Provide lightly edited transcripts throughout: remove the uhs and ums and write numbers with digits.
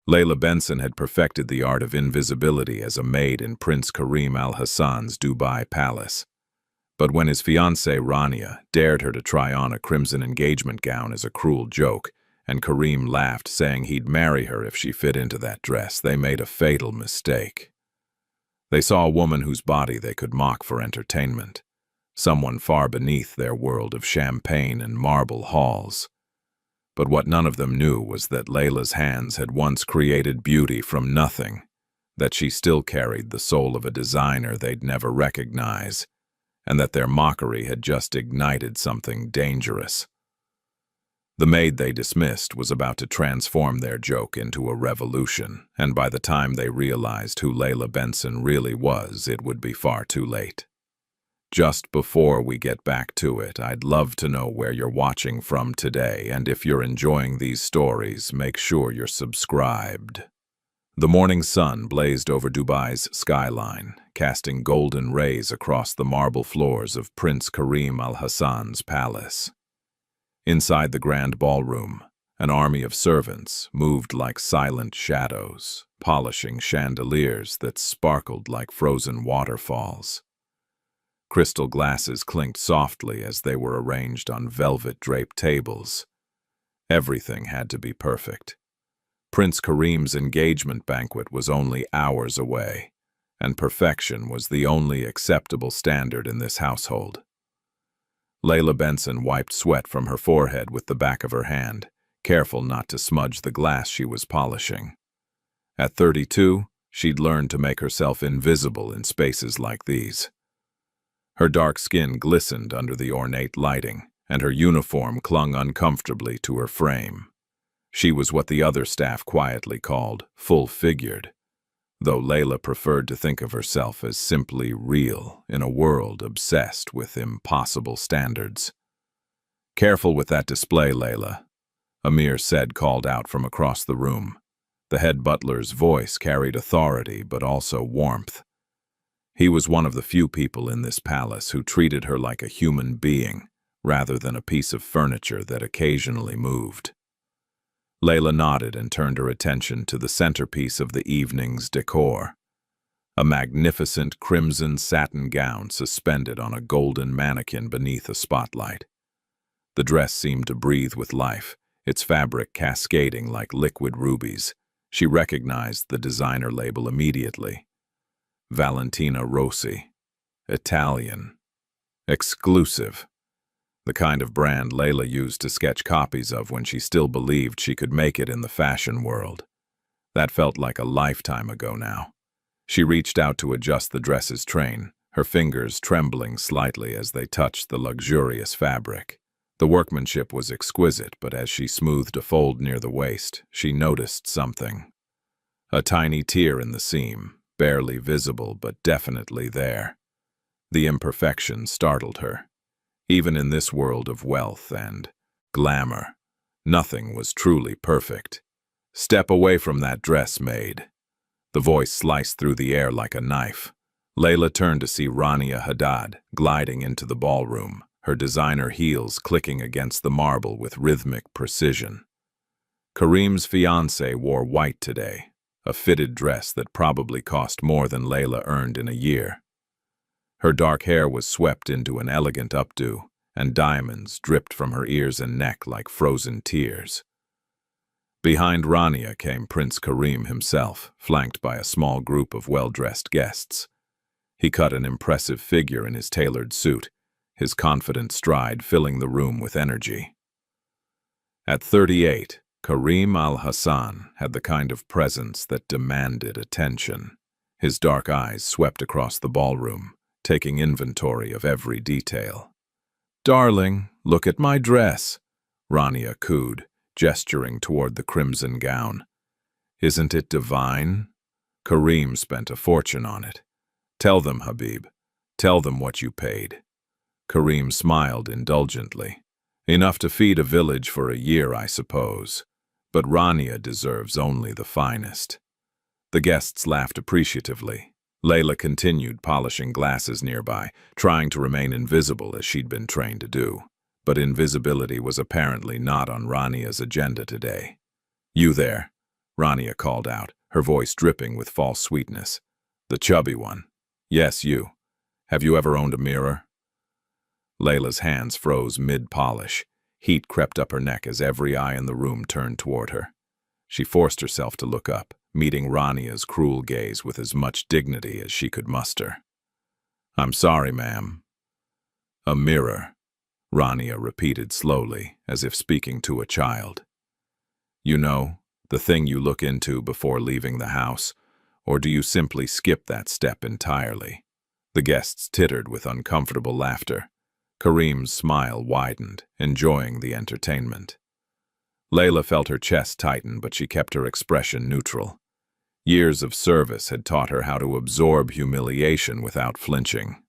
Layla Benson had perfected the art of invisibility as a maid in Prince Karim Al Hassan's Dubai palace. But when his fiancée Rania dared her to try on a crimson engagement gown as a cruel joke, and Karim laughed, saying he'd marry her if she fit into that dress, they made a fatal mistake. They saw a woman whose body they could mock for entertainment, someone far beneath their world of champagne and marble halls. But what none of them knew was that Layla's hands had once created beauty from nothing, that she still carried the soul of a designer they'd never recognize, and that their mockery had just ignited something dangerous. The maid they dismissed was about to transform their joke into a revolution, and by the time they realized who Layla Benson really was, it would be far too late. Just before we get back to it, I'd love to know where you're watching from today, and if you're enjoying these stories, make sure you're subscribed. The morning sun blazed over Dubai's skyline, casting golden rays across the marble floors of Prince Karim Al Hassan's palace. Inside the grand ballroom, an army of servants moved like silent shadows, polishing chandeliers that sparkled like frozen waterfalls. Crystal glasses clinked softly as they were arranged on velvet-draped tables. Everything had to be perfect. Prince Karim's engagement banquet was only hours away, and perfection was the only acceptable standard in this household. Layla Benson wiped sweat from her forehead with the back of her hand, careful not to smudge the glass she was polishing. At 32, she'd learned to make herself invisible in spaces like these. Her dark skin glistened under the ornate lighting, and her uniform clung uncomfortably to her frame. She was what the other staff quietly called full-figured, though Layla preferred to think of herself as simply real in a world obsessed with impossible standards. "Careful with that display, Layla," Amir said, called out from across the room. The head butler's voice carried authority but also warmth. He was one of the few people in this palace who treated her like a human being, rather than a piece of furniture that occasionally moved. Layla nodded and turned her attention to the centerpiece of the evening's decor, a magnificent crimson satin gown suspended on a golden mannequin beneath a spotlight. The dress seemed to breathe with life, its fabric cascading like liquid rubies. She recognized the designer label immediately. Valentina Rossi. Italian. Exclusive. The kind of brand Layla used to sketch copies of when she still believed she could make it in the fashion world. That felt like a lifetime ago now. She reached out to adjust the dress's train, her fingers trembling slightly as they touched the luxurious fabric. The workmanship was exquisite, but as she smoothed a fold near the waist, she noticed something. A tiny tear in the seam, barely visible but definitely there. The imperfection startled her. Even in this world of wealth and glamour, nothing was truly perfect. "Step away from that dress, Maid." The voice sliced through the air like a knife. Layla turned to see Rania Haddad gliding into the ballroom, her designer heels clicking against the marble with rhythmic precision. Karim's fiancée wore white today, a fitted dress that probably cost more than Layla earned in a year. Her dark hair was swept into an elegant updo, and diamonds dripped from her ears and neck like frozen tears. Behind Rania came Prince Karim himself, flanked by a small group of well-dressed guests. He cut an impressive figure in his tailored suit, his confident stride filling the room with energy. At 38, Karim Al Hassan had the kind of presence that demanded attention. His dark eyes swept across the ballroom, taking inventory of every detail. "Darling, look at my dress," Rania cooed, gesturing toward the crimson gown. "Isn't it divine? Karim spent a fortune on it. Tell them, Habib. Tell them what you paid." Karim smiled indulgently. "Enough to feed a village for a year, I suppose. But Rania deserves only the finest." The guests laughed appreciatively. Layla continued polishing glasses nearby, trying to remain invisible as she'd been trained to do. But invisibility was apparently not on Rania's agenda today. "You there?" Rania called out, her voice dripping with false sweetness. The chubby one. Yes, you. Have you ever owned a mirror? Layla's hands froze mid-polish. Heat crept up her neck as every eye in the room turned toward her. She forced herself to look up, meeting Rania's cruel gaze with as much dignity as she could muster. I'm sorry, ma'am. A mirror, Rania repeated slowly, as if speaking to a child. You know, the thing you look into before leaving the house, or do you simply skip that step entirely? The guests tittered with uncomfortable laughter. Kareem's smile widened, enjoying the entertainment. Layla felt her chest tighten, but she kept her expression neutral. Years of service had taught her how to absorb humiliation without flinching.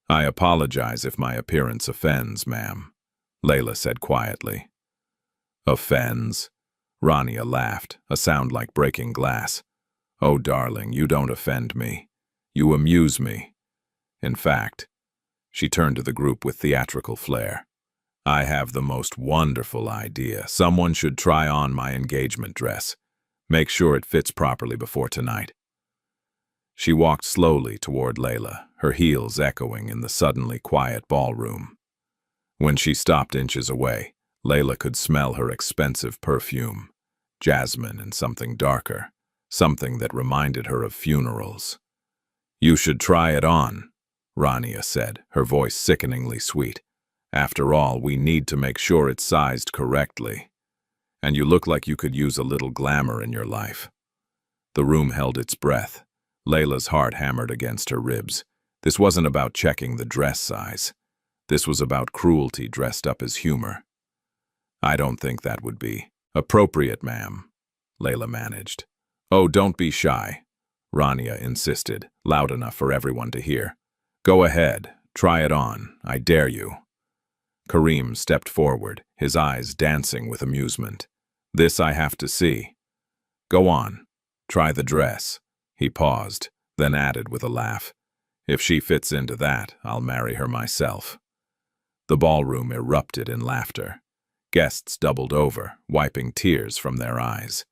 I apologize if my appearance offends, ma'am, Layla said quietly. Offends? Rania laughed, a sound like breaking glass. Oh, darling, you don't offend me. You amuse me. In fact, she turned to the group with theatrical flair. I have the most wonderful idea. Someone should try on my engagement dress. Make sure it fits properly before tonight. She walked slowly toward Layla, her heels echoing in the suddenly quiet ballroom. When she stopped inches away, Layla could smell her expensive perfume, jasmine and something darker, something that reminded her of funerals. You should try it on, Rania said, her voice sickeningly sweet. After all, we need to make sure it's sized correctly. And you look like you could use a little glamour in your life. The room held its breath. Layla's heart hammered against her ribs. This wasn't about checking the dress size. This was about cruelty dressed up as humor. I don't think that would be appropriate, ma'am, Layla managed. Oh, don't be shy, Rania insisted, loud enough for everyone to hear. Go ahead, try it on, I dare you. Kareem stepped forward, his eyes dancing with amusement. This I have to see. Go on, try the dress. He paused, then added with a laugh. If she fits into that, I'll marry her myself. The ballroom erupted in laughter. Guests doubled over, wiping tears from their eyes.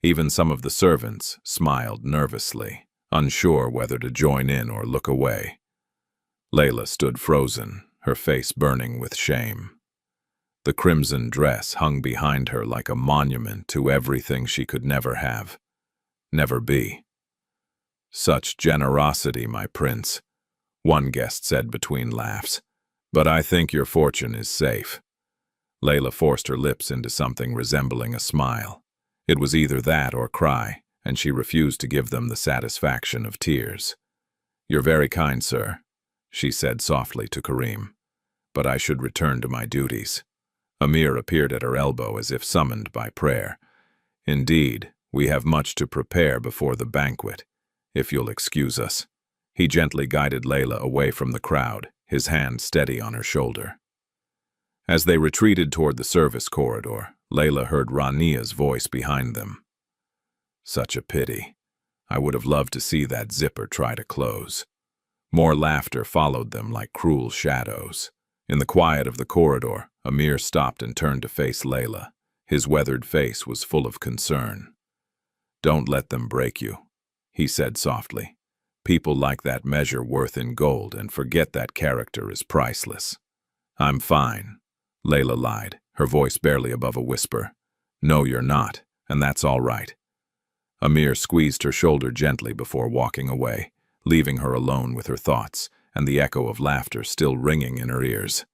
Even some of the servants smiled nervously, unsure whether to join in or look away. Layla stood frozen, her face burning with shame. The crimson dress hung behind her like a monument to everything she could never have, never be. Such generosity, my prince, one guest said between laughs. But I think your fortune is safe. Layla forced her lips into something resembling a smile. It was either that or cry, and she refused to give them the satisfaction of tears. You're very kind, sir, she said softly to Kareem. But I should return to my duties. Amir appeared at her elbow as if summoned by prayer. Indeed, we have much to prepare before the banquet, if you'll excuse us. He gently guided Layla away from the crowd, his hand steady on her shoulder. As they retreated toward the service corridor, Layla heard Rania's voice behind them. Such a pity. I would have loved to see that zipper try to close. More laughter followed them like cruel shadows. In the quiet of the corridor, Amir stopped and turned to face Layla. His weathered face was full of concern. Don't let them break you, he said softly. People like that measure worth in gold and forget that character is priceless. I'm fine, Layla lied, her voice barely above a whisper. No, you're not, and that's all right. Amir squeezed her shoulder gently before walking away, leaving her alone with her thoughts and the echo of laughter still ringing in her ears.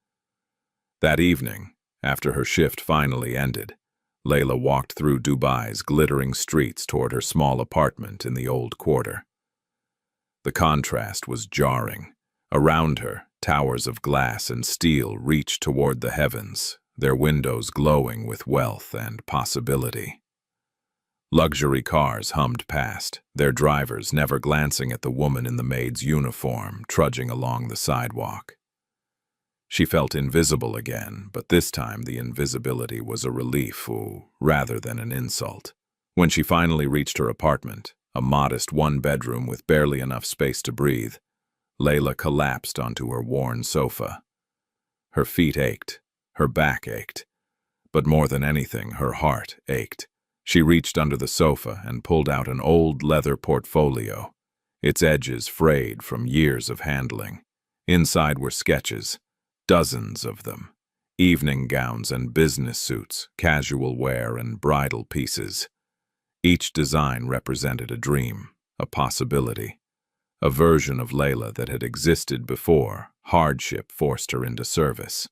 That evening, after her shift finally ended, Layla walked through Dubai's glittering streets toward her small apartment in the old quarter. The contrast was jarring. Around her, towers of glass and steel reached toward the heavens, their windows glowing with wealth and possibility. Luxury cars hummed past, their drivers never glancing at the woman in the maid's uniform trudging along the sidewalk. She felt invisible again, but this time the invisibility was a relief, rather than an insult. When she finally reached her apartment, a modest one-bedroom with barely enough space to breathe, Layla collapsed onto her worn sofa. Her feet ached, her back ached, but more than anything, her heart ached. She reached under the sofa and pulled out an old leather portfolio, its edges frayed from years of handling. Inside were sketches, dozens of them, evening gowns and business suits, casual wear and bridal pieces. Each design represented a dream, a possibility, a version of Layla that had existed before hardship forced her into service.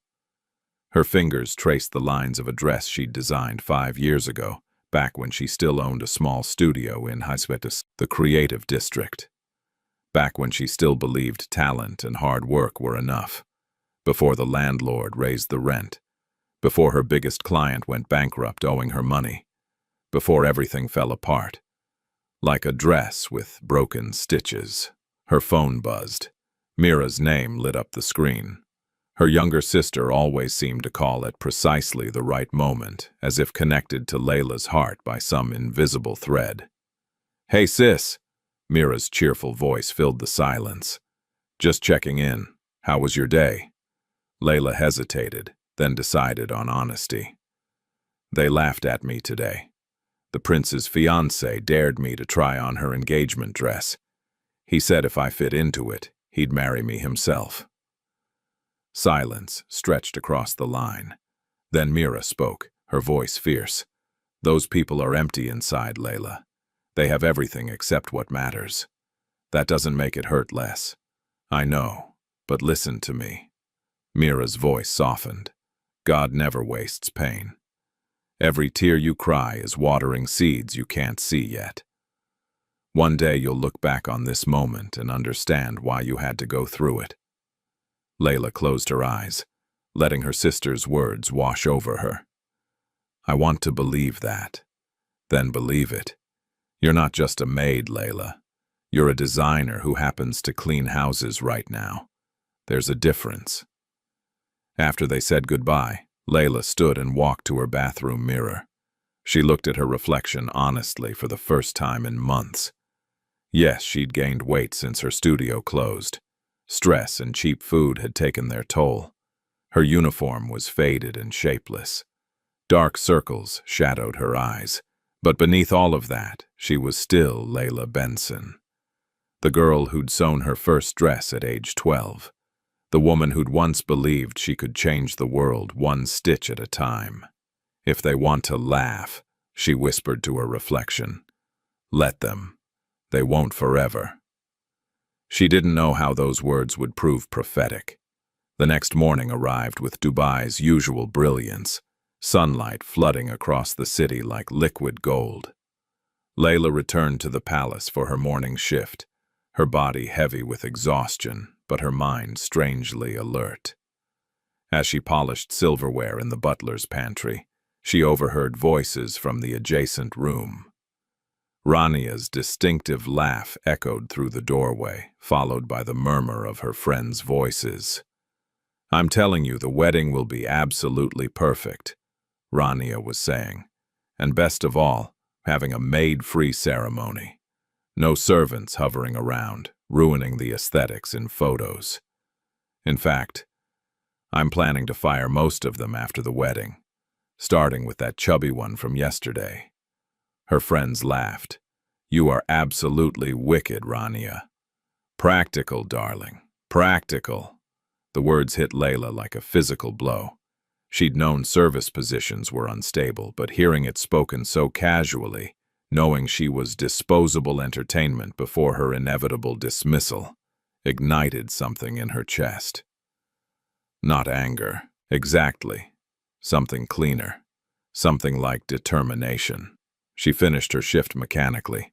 Her fingers traced the lines of a dress she'd designed 5 years ago, back when she still owned a small studio in Hysphetus, the creative district. Back when she still believed talent and hard work were enough. Before the landlord raised the rent. Before her biggest client went bankrupt owing her money. Before everything fell apart. Like a dress with broken stitches. Her phone buzzed. Mira's name lit up the screen. Her younger sister always seemed to call at precisely the right moment, as if connected to Layla's heart by some invisible thread. "Hey, sis!" Mira's cheerful voice filled the silence. "Just checking in. How was your day?" Layla hesitated, then decided on honesty. "They laughed at me today. The prince's fiancé dared me to try on her engagement dress. He said if I fit into it, he'd marry me himself." Silence stretched across the line. Then Mira spoke, her voice fierce. "Those people are empty inside, Layla. They have everything except what matters. That doesn't make it hurt less. I know, but listen to me." Mira's voice softened. "God never wastes pain. Every tear you cry is watering seeds you can't see yet. One day you'll look back on this moment and understand why you had to go through it." Layla closed her eyes, letting her sister's words wash over her. "I want to believe that. Then believe it. You're not just a maid, Layla. You're a designer who happens to clean houses right now. There's a difference." After they said goodbye, Layla stood and walked to her bathroom mirror. She looked at her reflection honestly for the first time in months. Yes, she'd gained weight since her studio closed. Stress and cheap food had taken their toll. Her uniform was faded and shapeless. Dark circles shadowed her eyes. But beneath all of that, she was still Layla Benson. The girl who'd sewn her first dress at age 12. The woman who'd once believed she could change the world one stitch at a time. "If they want to laugh," she whispered to her reflection, "let them. They won't forever." She didn't know how those words would prove prophetic. The next morning arrived with Dubai's usual brilliance, sunlight flooding across the city like liquid gold. Layla returned to the palace for her morning shift, her body heavy with exhaustion, but her mind strangely alert. As she polished silverware in the butler's pantry, she overheard voices from the adjacent room. Rania's distinctive laugh echoed through the doorway, followed by the murmur of her friends' voices. "I'm telling you, the wedding will be absolutely perfect," Rania was saying. "And best of all, having a maid-free ceremony. No servants hovering around, ruining the aesthetics in photos. In fact, I'm planning to fire most of them after the wedding, starting with that chubby one from yesterday." Her friends laughed. "You are absolutely wicked, Rania." "Practical, darling. Practical." The words hit Layla like a physical blow. She'd known service positions were unstable, but hearing it spoken so casually, knowing she was disposable entertainment before her inevitable dismissal, ignited something in her chest. Not anger, exactly. Something cleaner. Something like determination. She finished her shift mechanically,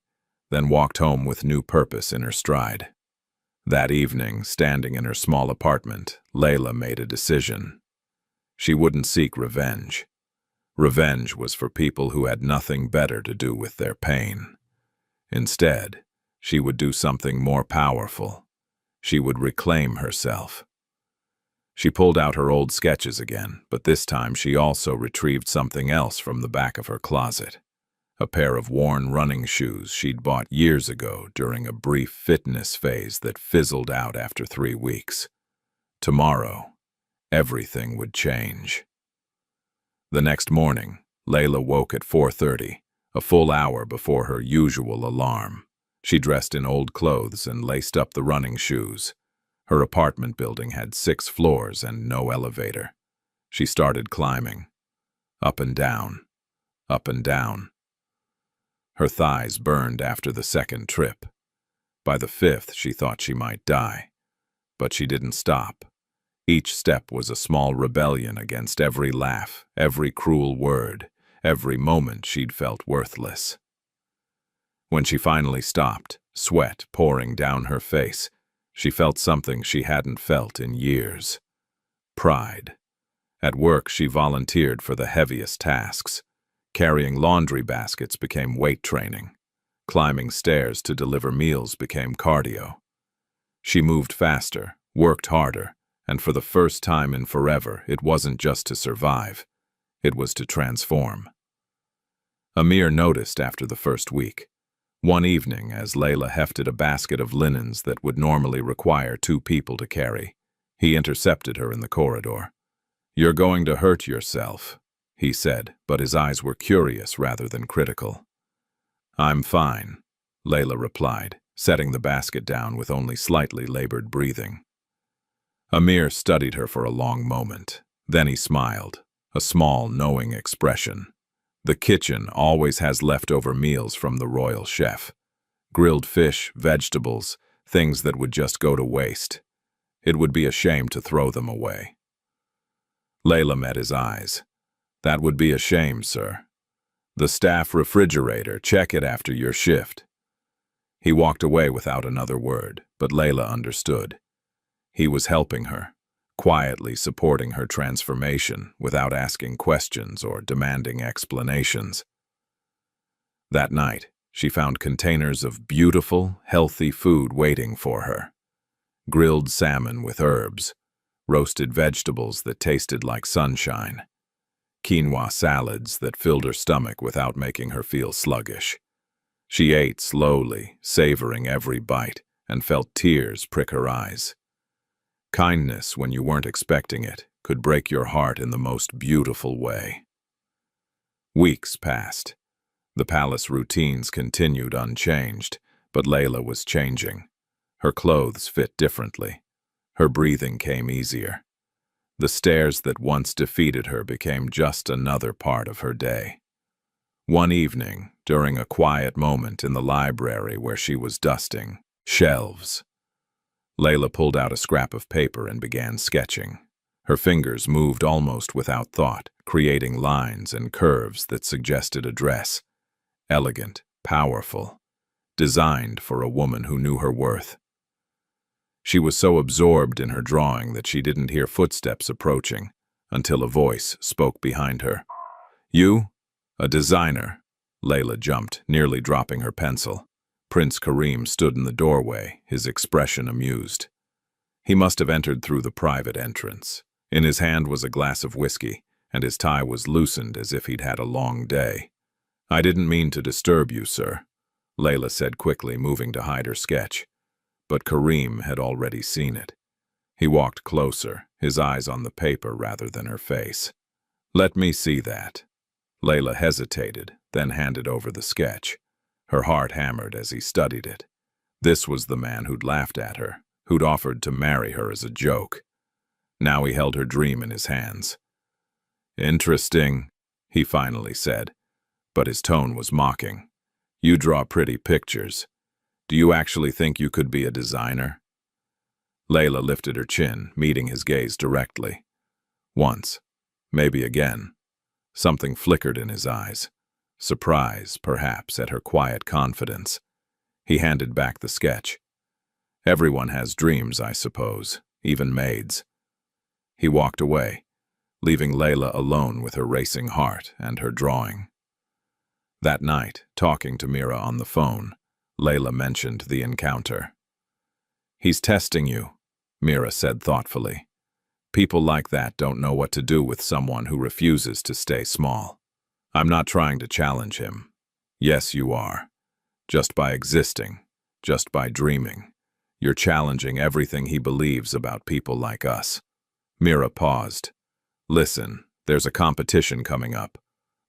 then walked home with new purpose in her stride. That evening, standing in her small apartment, Layla made a decision. She wouldn't seek revenge. Revenge was for people who had nothing better to do with their pain. Instead, she would do something more powerful. She would reclaim herself. She pulled out her old sketches again, but this time she also retrieved something else from the back of her closet. A pair of worn running shoes she'd bought years ago during a brief fitness phase that fizzled out after 3 weeks. Tomorrow, everything would change. The next morning, Layla woke at 4:30, a full hour before her usual alarm. She dressed in old clothes and laced up the running shoes. Her apartment building had 6 floors and no elevator. She started climbing. Up and down. Up and down. Her thighs burned after the second trip. By the 5th, she thought she might die. But she didn't stop. Each step was a small rebellion against every laugh, every cruel word, every moment she'd felt worthless. When she finally stopped, sweat pouring down her face, she felt something she hadn't felt in years. Pride. At work, she volunteered for the heaviest tasks. Carrying laundry baskets became weight training. Climbing stairs to deliver meals became cardio. She moved faster, worked harder, and for the first time in forever, it wasn't just to survive. It was to transform. Amir noticed after the first week. One evening, as Layla hefted a basket of linens that would normally require 2 people to carry, he intercepted her in the corridor. "You're going to hurt yourself," he said, but his eyes were curious rather than critical. "I'm fine," Layla replied, setting the basket down with only slightly labored breathing. Amir studied her for a long moment. Then he smiled, a small, knowing expression. The kitchen always has leftover meals from the royal chef. Grilled fish, vegetables, things that would just go to waste. It would be a shame to throw them away. Layla met his eyes. "That would be a shame, sir. The staff refrigerator, check it after your shift." He walked away without another word, but Layla understood. He was helping her, quietly supporting her transformation without asking questions or demanding explanations. That night, she found containers of beautiful, healthy food waiting for her. Grilled salmon with herbs, roasted vegetables that tasted like sunshine, quinoa salads that filled her stomach without making her feel sluggish. She ate slowly, savoring every bite, and felt tears prick her eyes. Kindness, when you weren't expecting it, could break your heart in the most beautiful way. Weeks passed. The palace routines continued unchanged, but Layla was changing. Her clothes fit differently. Her breathing came easier. The stairs that once defeated her became just another part of her day. One evening, during a quiet moment in the library where she was dusting shelves, Layla pulled out a scrap of paper and began sketching. Her fingers moved almost without thought, creating lines and curves that suggested a dress. Elegant, powerful, designed for a woman who knew her worth. She was so absorbed in her drawing that she didn't hear footsteps approaching, until a voice spoke behind her. "You? A designer?" Layla jumped, nearly dropping her pencil. Prince Karim stood in the doorway, his expression amused. He must have entered through the private entrance. In his hand was a glass of whiskey, and his tie was loosened as if he'd had a long day. "I didn't mean to disturb you, sir," Layla said quickly, moving to hide her sketch. But Karim had already seen it. He walked closer, his eyes on the paper rather than her face. "Let me see that." Layla hesitated, then handed over the sketch. Her heart hammered as he studied it. This was the man who'd laughed at her, who'd offered to marry her as a joke. Now he held her dream in his hands. "Interesting," he finally said, but his tone was mocking. "You draw pretty pictures. Do you actually think you could be a designer?" Layla lifted her chin, meeting his gaze directly. Once, maybe again. Something flickered in his eyes. Surprise, perhaps, at her quiet confidence. He handed back the sketch. "Everyone has dreams, I suppose, even maids." He walked away, leaving Layla alone with her racing heart and her drawing. That night, talking to Mira on the phone, Layla mentioned the encounter. "He's testing you," Mira said thoughtfully. "People like that don't know what to do with someone who refuses to stay small. I'm not trying to challenge him. Yes, you are. Just by existing, just by dreaming, you're challenging everything he believes about people like us." Mira paused. "Listen, there's a competition coming up.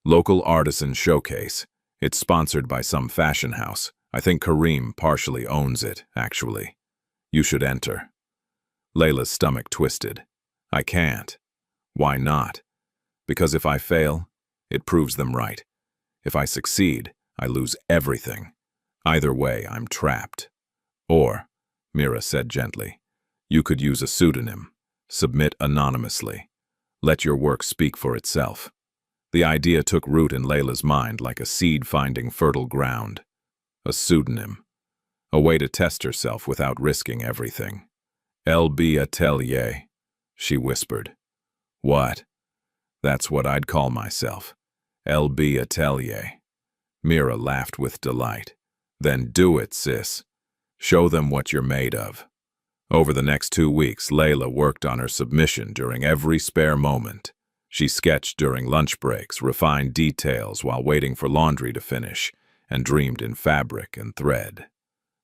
Local Artisan Showcase. It's sponsored by some fashion house. I think Kareem partially owns it, actually. You should enter." Layla's stomach twisted. "I can't." "Why not?" "Because if I fail, it proves them right. If I succeed, I lose everything. Either way, I'm trapped." "Or," Mira said gently, "you could use a pseudonym. Submit anonymously. Let your work speak for itself." The idea took root in Layla's mind like a seed finding fertile ground. A pseudonym. A way to test herself without risking everything. "LB Atelier," she whispered. "What?" "That's what I'd call myself. LB Atelier." Mira laughed with delight. "Then do it, sis. Show them what you're made of." Over the next 2 weeks, Layla worked on her submission during every spare moment. She sketched during lunch breaks, refined details while waiting for laundry to finish, and dreamed in fabric and thread.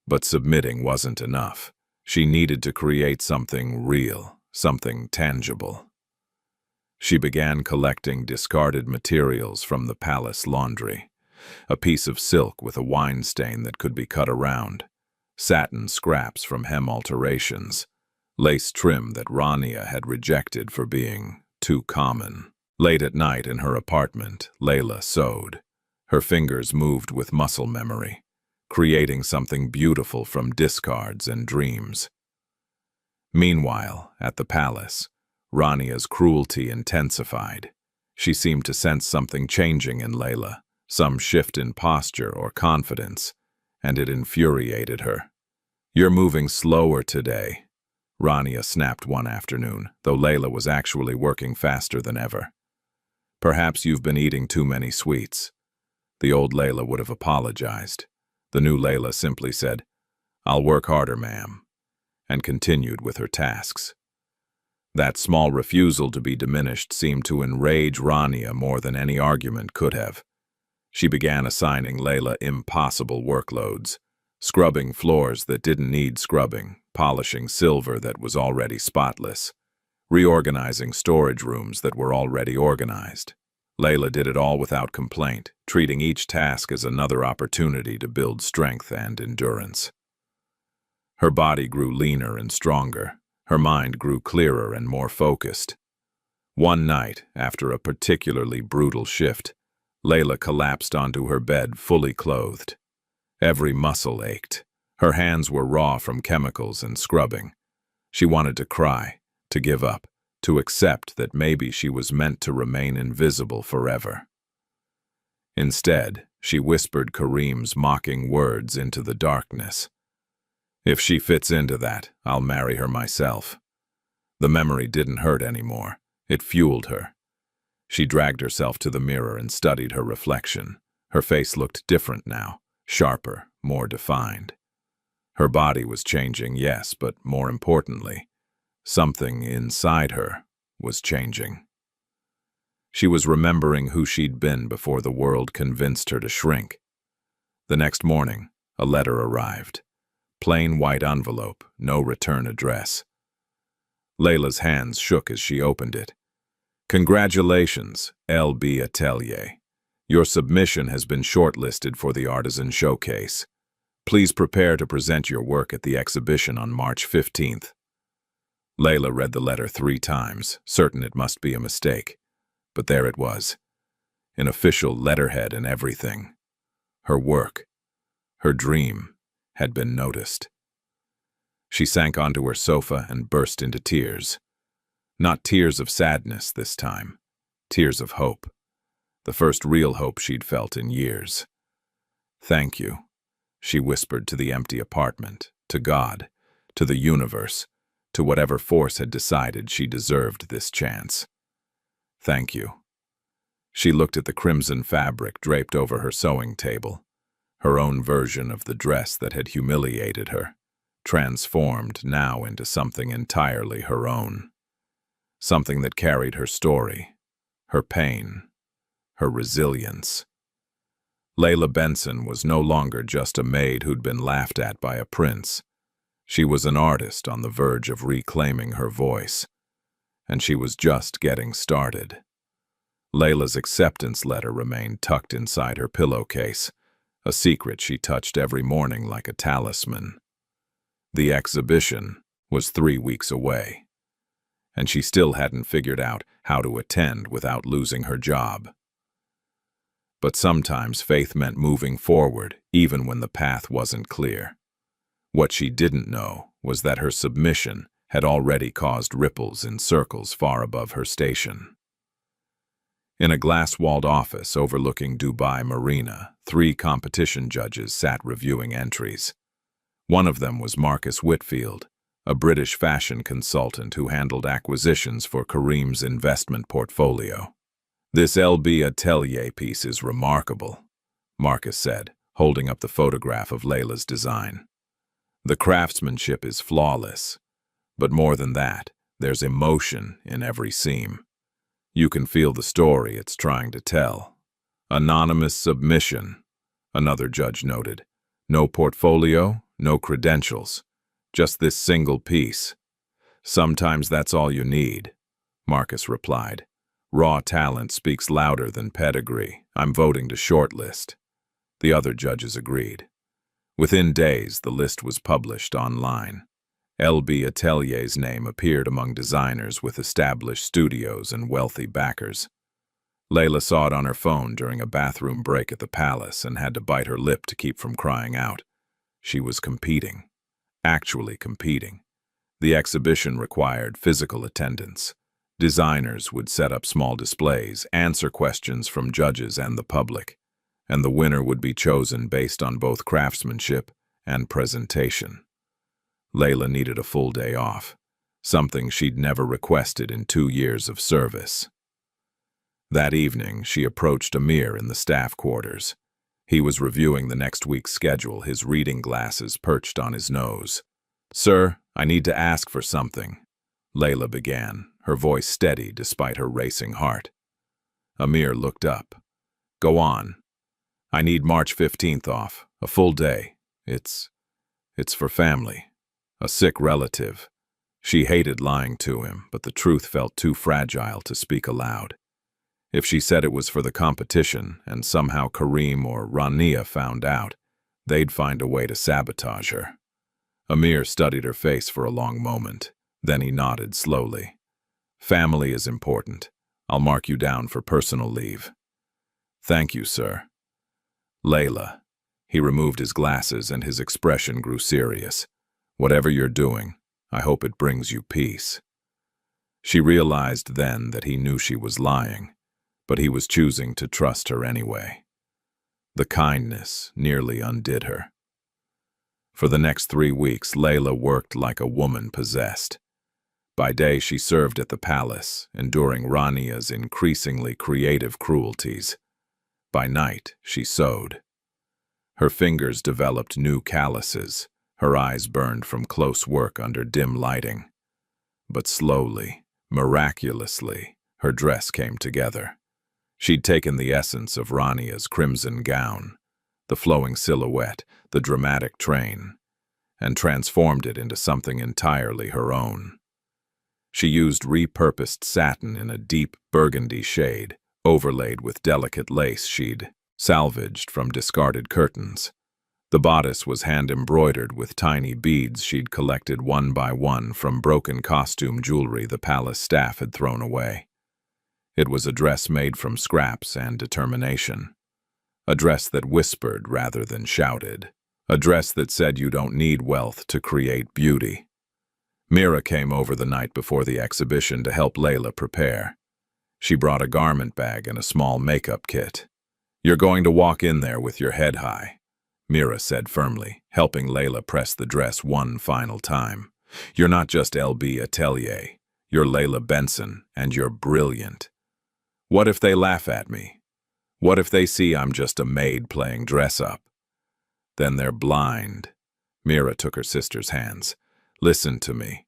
But submitting wasn't enough. She needed to create something real, something tangible. She began collecting discarded materials from the palace laundry. A piece of silk with a wine stain that could be cut around, satin scraps from hem alterations, lace trim that Rania had rejected for being too common. Late at night in her apartment, Layla sewed. Her fingers moved with muscle memory, creating something beautiful from discards and dreams. Meanwhile, at the palace, Rania's cruelty intensified. She seemed to sense something changing in Layla, some shift in posture or confidence, and it infuriated her. "You're moving slower today," Rania snapped one afternoon, though Layla was actually working faster than ever. "Perhaps you've been eating too many sweets." The old Layla would have apologized. The new Layla simply said, "I'll work harder, ma'am," and continued with her tasks. That small refusal to be diminished seemed to enrage Rania more than any argument could have. She began assigning Layla impossible workloads, scrubbing floors that didn't need scrubbing, polishing silver that was already spotless, reorganizing storage rooms that were already organized. Layla did it all without complaint, treating each task as another opportunity to build strength and endurance. Her body grew leaner and stronger. Her mind grew clearer and more focused. One night, after a particularly brutal shift, Layla collapsed onto her bed fully clothed. Every muscle ached. Her hands were raw from chemicals and scrubbing. She wanted to cry, to give up, to accept that maybe she was meant to remain invisible forever. Instead, she whispered Kareem's mocking words into the darkness. "If she fits into that, I'll marry her myself." The memory didn't hurt anymore. It fueled her. She dragged herself to the mirror and studied her reflection. Her face looked different now, sharper, more defined. Her body was changing, yes, but more importantly, something inside her was changing. She was remembering who she'd been before the world convinced her to shrink. The next morning, a letter arrived. Plain white envelope, no return address. Layla's hands shook as she opened it. "Congratulations, LB Atelier. Your submission has been shortlisted for the Artisan Showcase. Please prepare to present your work at the exhibition on March 15th. Layla read the letter 3 times, certain it must be a mistake. But there it was, an official letterhead and everything. Her work, her dream, had been noticed. She sank onto her sofa and burst into tears. Not tears of sadness this time, tears of hope. The first real hope she'd felt in years. "Thank you," she whispered to the empty apartment, to God, to the universe, to whatever force had decided she deserved this chance. "Thank you." She looked at the crimson fabric draped over her sewing table, her own version of the dress that had humiliated her, transformed now into something entirely her own. Something that carried her story, her pain, her resilience. Layla Benson was no longer just a maid who'd been laughed at by a prince. She was an artist on the verge of reclaiming her voice. And she was just getting started. Layla's acceptance letter remained tucked inside her pillowcase, a secret she touched every morning like a talisman. The exhibition was 3 weeks away, and she still hadn't figured out how to attend without losing her job. But sometimes faith meant moving forward, even when the path wasn't clear. What she didn't know was that her submission had already caused ripples in circles far above her station. In a glass-walled office overlooking Dubai Marina, 3 competition judges sat reviewing entries. One of them was Marcus Whitfield, a British fashion consultant who handled acquisitions for Kareem's investment portfolio. "This LB Atelier piece is remarkable," Marcus said, holding up the photograph of Layla's design. "The craftsmanship is flawless, but more than that, there's emotion in every seam. You can feel the story it's trying to tell." "Anonymous submission," another judge noted. "No portfolio, no credentials, just this single piece." "Sometimes that's all you need," Marcus replied. "Raw talent speaks louder than pedigree. I'm voting to shortlist." The other judges agreed. Within days, the list was published online. LB Atelier's name appeared among designers with established studios and wealthy backers. Layla saw it on her phone during a bathroom break at the palace and had to bite her lip to keep from crying out. She was competing. Actually competing. The exhibition required physical attendance. Designers would set up small displays, answer questions from judges and the public, and the winner would be chosen based on both craftsmanship and presentation. Layla needed a full day off, something she'd never requested in 2 years of service. That evening, she approached Amir in the staff quarters. He was reviewing the next week's schedule, his reading glasses perched on his nose. "Sir, I need to ask for something," Layla began, her voice steady despite her racing heart. Amir looked up. "Go on." "I need March 15th off, a full day. It's for family. A sick relative." She hated lying to him, but the truth felt too fragile to speak aloud. If she said it was for the competition, and somehow Kareem or Rania found out, they'd find a way to sabotage her. Amir studied her face for a long moment. Then he nodded slowly. "Family is important. I'll mark you down for personal leave." "Thank you, sir." "Layla." He removed his glasses and his expression grew serious. "Whatever you're doing, I hope it brings you peace." She realized then that he knew she was lying, but he was choosing to trust her anyway. The kindness nearly undid her. For the next 3 weeks, Layla worked like a woman possessed. By day, she served at the palace, enduring Rania's increasingly creative cruelties. By night, she sewed. Her fingers developed new calluses. Her eyes burned from close work under dim lighting. But slowly, miraculously, her dress came together. She'd taken the essence of Rania's crimson gown, the flowing silhouette, the dramatic train, and transformed it into something entirely her own. She used repurposed satin in a deep burgundy shade, overlaid with delicate lace she'd salvaged from discarded curtains. The bodice was hand-embroidered with tiny beads she'd collected one by one from broken costume jewelry the palace staff had thrown away. It was a dress made from scraps and determination. A dress that whispered rather than shouted. A dress that said you don't need wealth to create beauty. Mira came over the night before the exhibition to help Layla prepare. She brought a garment bag and a small makeup kit. "You're going to walk in there with your head high," Mira said firmly, helping Layla press the dress one final time. "You're not just LB Atelier. You're Layla Benson, and you're brilliant. What if they laugh at me? What if they see I'm just a maid playing dress-up? Then they're blind." Mira took her sister's hands. "Listen to me.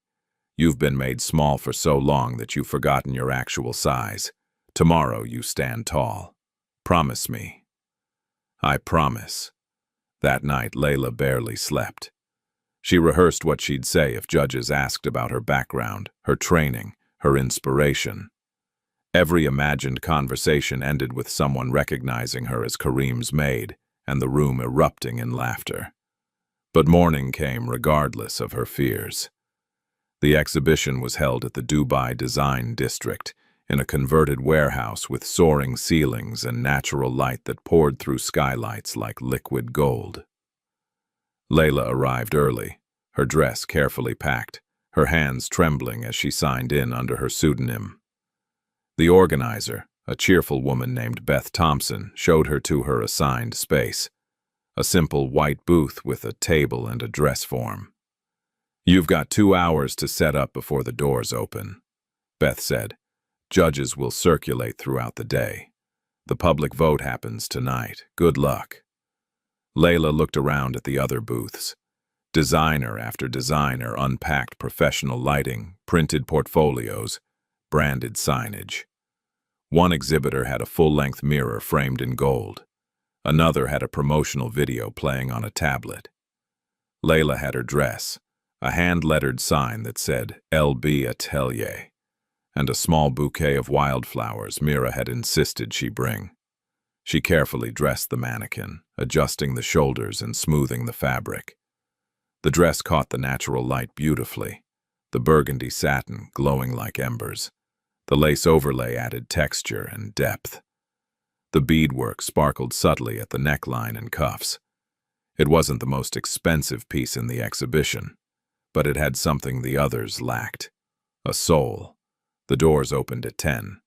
You've been made small for so long that you've forgotten your actual size. Tomorrow you stand tall. Promise me." "I promise." That night, Layla barely slept. She rehearsed what she'd say if judges asked about her background, her training, her inspiration. Every imagined conversation ended with someone recognizing her as Kareem's maid, and the room erupting in laughter. But morning came regardless of her fears. The exhibition was held at the Dubai Design District, in a converted warehouse with soaring ceilings and natural light that poured through skylights like liquid gold. Layla arrived early, her dress carefully packed, her hands trembling as she signed in under her pseudonym. The organizer, a cheerful woman named Beth Thompson, showed her to her assigned space, a simple white booth with a table and a dress form. "You've got 2 hours to set up before the doors open," Beth said. "Judges will circulate throughout the day. The public vote happens tonight. Good luck." Layla looked around at the other booths. Designer after designer unpacked professional lighting, printed portfolios, branded signage. One exhibitor had a full-length mirror framed in gold. Another had a promotional video playing on a tablet. Layla had her dress, a hand-lettered sign that said LB Atelier, and a small bouquet of wildflowers Mira had insisted she bring. She carefully dressed the mannequin, adjusting the shoulders and smoothing the fabric. The dress caught the natural light beautifully, the burgundy satin glowing like embers. The lace overlay added texture and depth. The beadwork sparkled subtly at the neckline and cuffs. It wasn't the most expensive piece in the exhibition, but it had something the others lacked: a soul. The doors opened at 10.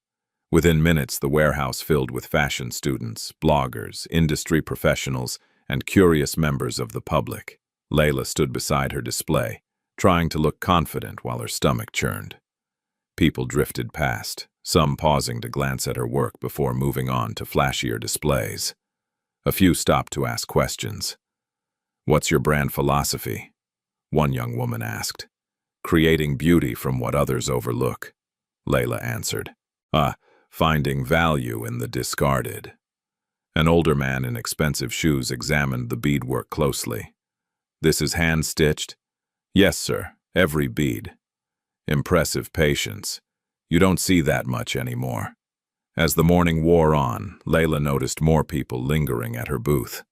Within minutes, the warehouse filled with fashion students, bloggers, industry professionals, and curious members of the public. Layla stood beside her display, trying to look confident while her stomach churned. People drifted past, some pausing to glance at her work before moving on to flashier displays. A few stopped to ask questions. "What's your brand philosophy?" one young woman asked. "Creating beauty from what others overlook," Layla answered. Finding value in the discarded." An older man in expensive shoes examined the beadwork closely. "This is hand-stitched?" "Yes, sir, every bead." "Impressive patience. You don't see that much anymore." As the morning wore on, Layla noticed more people lingering at her booth.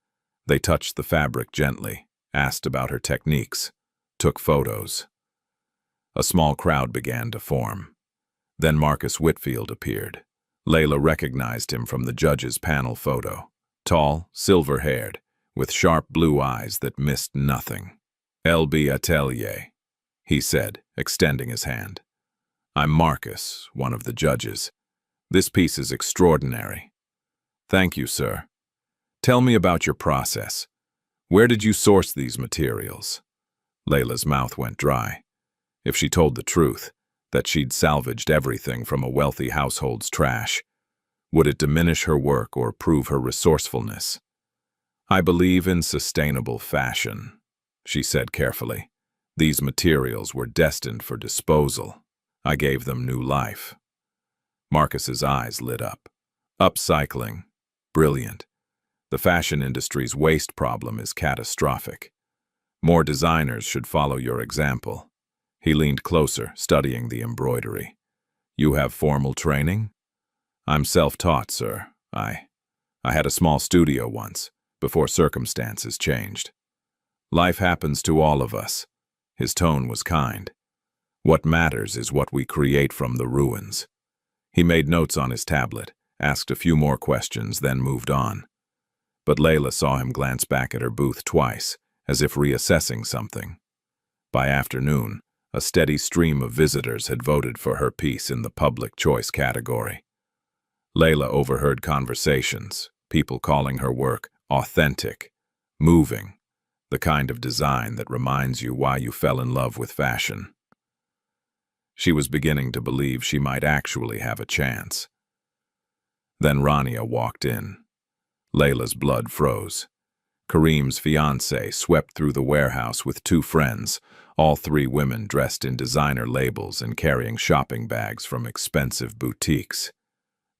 They touched the fabric gently, asked about her techniques, took photos. A small crowd began to form. Then Marcus Whitfield appeared. Layla recognized him from the judge's panel photo. Tall, silver-haired, with sharp blue eyes that missed nothing. "LB Atelier," he said, extending his hand. "I'm Marcus, one of the judges. This piece is extraordinary." "Thank you, sir. Tell me about your process. Where did you source these materials?" Layla's mouth went dry. If she told the truth, that she'd salvaged everything from a wealthy household's trash, would it diminish her work or prove her resourcefulness? "I believe in sustainable fashion," she said carefully. "These materials were destined for disposal. I gave them new life." Marcus's eyes lit up. "Upcycling. Brilliant. The fashion industry's waste problem is catastrophic. More designers should follow your example." He leaned closer, studying the embroidery. "You have formal training?" "I'm self-taught, sir. I had a small studio once, before circumstances changed." "Life happens to all of us." His tone was kind. "What matters is what we create from the ruins." He made notes on his tablet, asked a few more questions, then moved on. But Layla saw him glance back at her booth twice, as if reassessing something. By afternoon, a steady stream of visitors had voted for her piece in the public choice category. Layla overheard conversations, people calling her work authentic, moving, the kind of design that reminds you why you fell in love with fashion. She was beginning to believe she might actually have a chance. Then Rania walked in. Layla's blood froze. Kareem's fiancé swept through the warehouse with 2 friends, all 3 women dressed in designer labels and carrying shopping bags from expensive boutiques.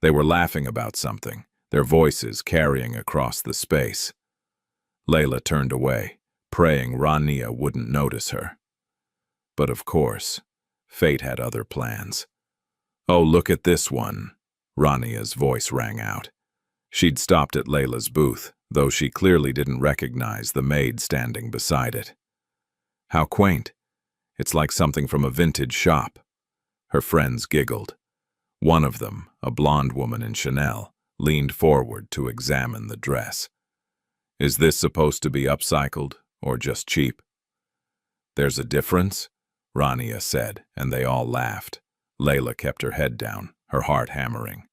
They were laughing about something, their voices carrying across the space. Layla turned away, praying Rania wouldn't notice her. But of course, fate had other plans. "Oh, look at this one," Rania's voice rang out. She'd stopped at Layla's booth, though she clearly didn't recognize the maid standing beside it. How quaint. It's like something from a vintage shop. Her friends giggled. One of them, a blonde woman in Chanel, leaned forward to examine the dress. Is this supposed to be upcycled or just cheap? There's a difference, Rania said, and they all laughed. Layla kept her head down, her heart hammering.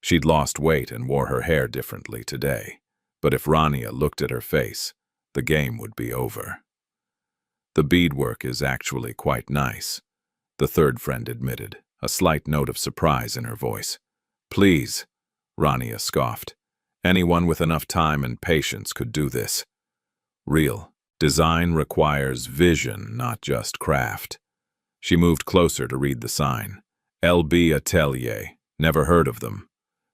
She'd lost weight and wore her hair differently today, but if Rania looked at her face, the game would be over. The beadwork is actually quite nice, the third friend admitted, a slight note of surprise in her voice. Please, Rania scoffed. Anyone with enough time and patience could do this. Real design requires vision, not just craft. She moved closer to read the sign. LB Atelier. Never heard of them.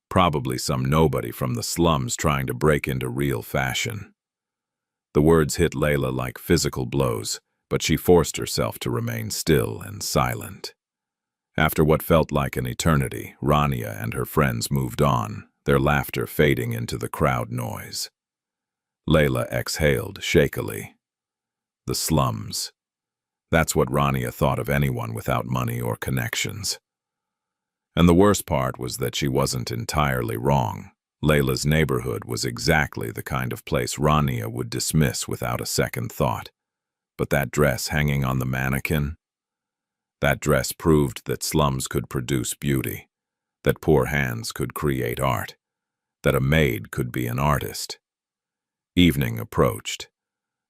Probably some nobody from the slums trying to break into real fashion. The words hit Layla like physical blows, but she forced herself to remain still and silent. After what felt like an eternity, Rania and her friends moved on, their laughter fading into the crowd noise. Layla exhaled shakily. The slums. That's what Rania thought of anyone without money or connections. And the worst part was that she wasn't entirely wrong. Layla's neighborhood was exactly the kind of place Rania would dismiss without a second thought. But that dress hanging on the mannequin? That dress proved that slums could produce beauty, that poor hands could create art, that a maid could be an artist. Evening approached.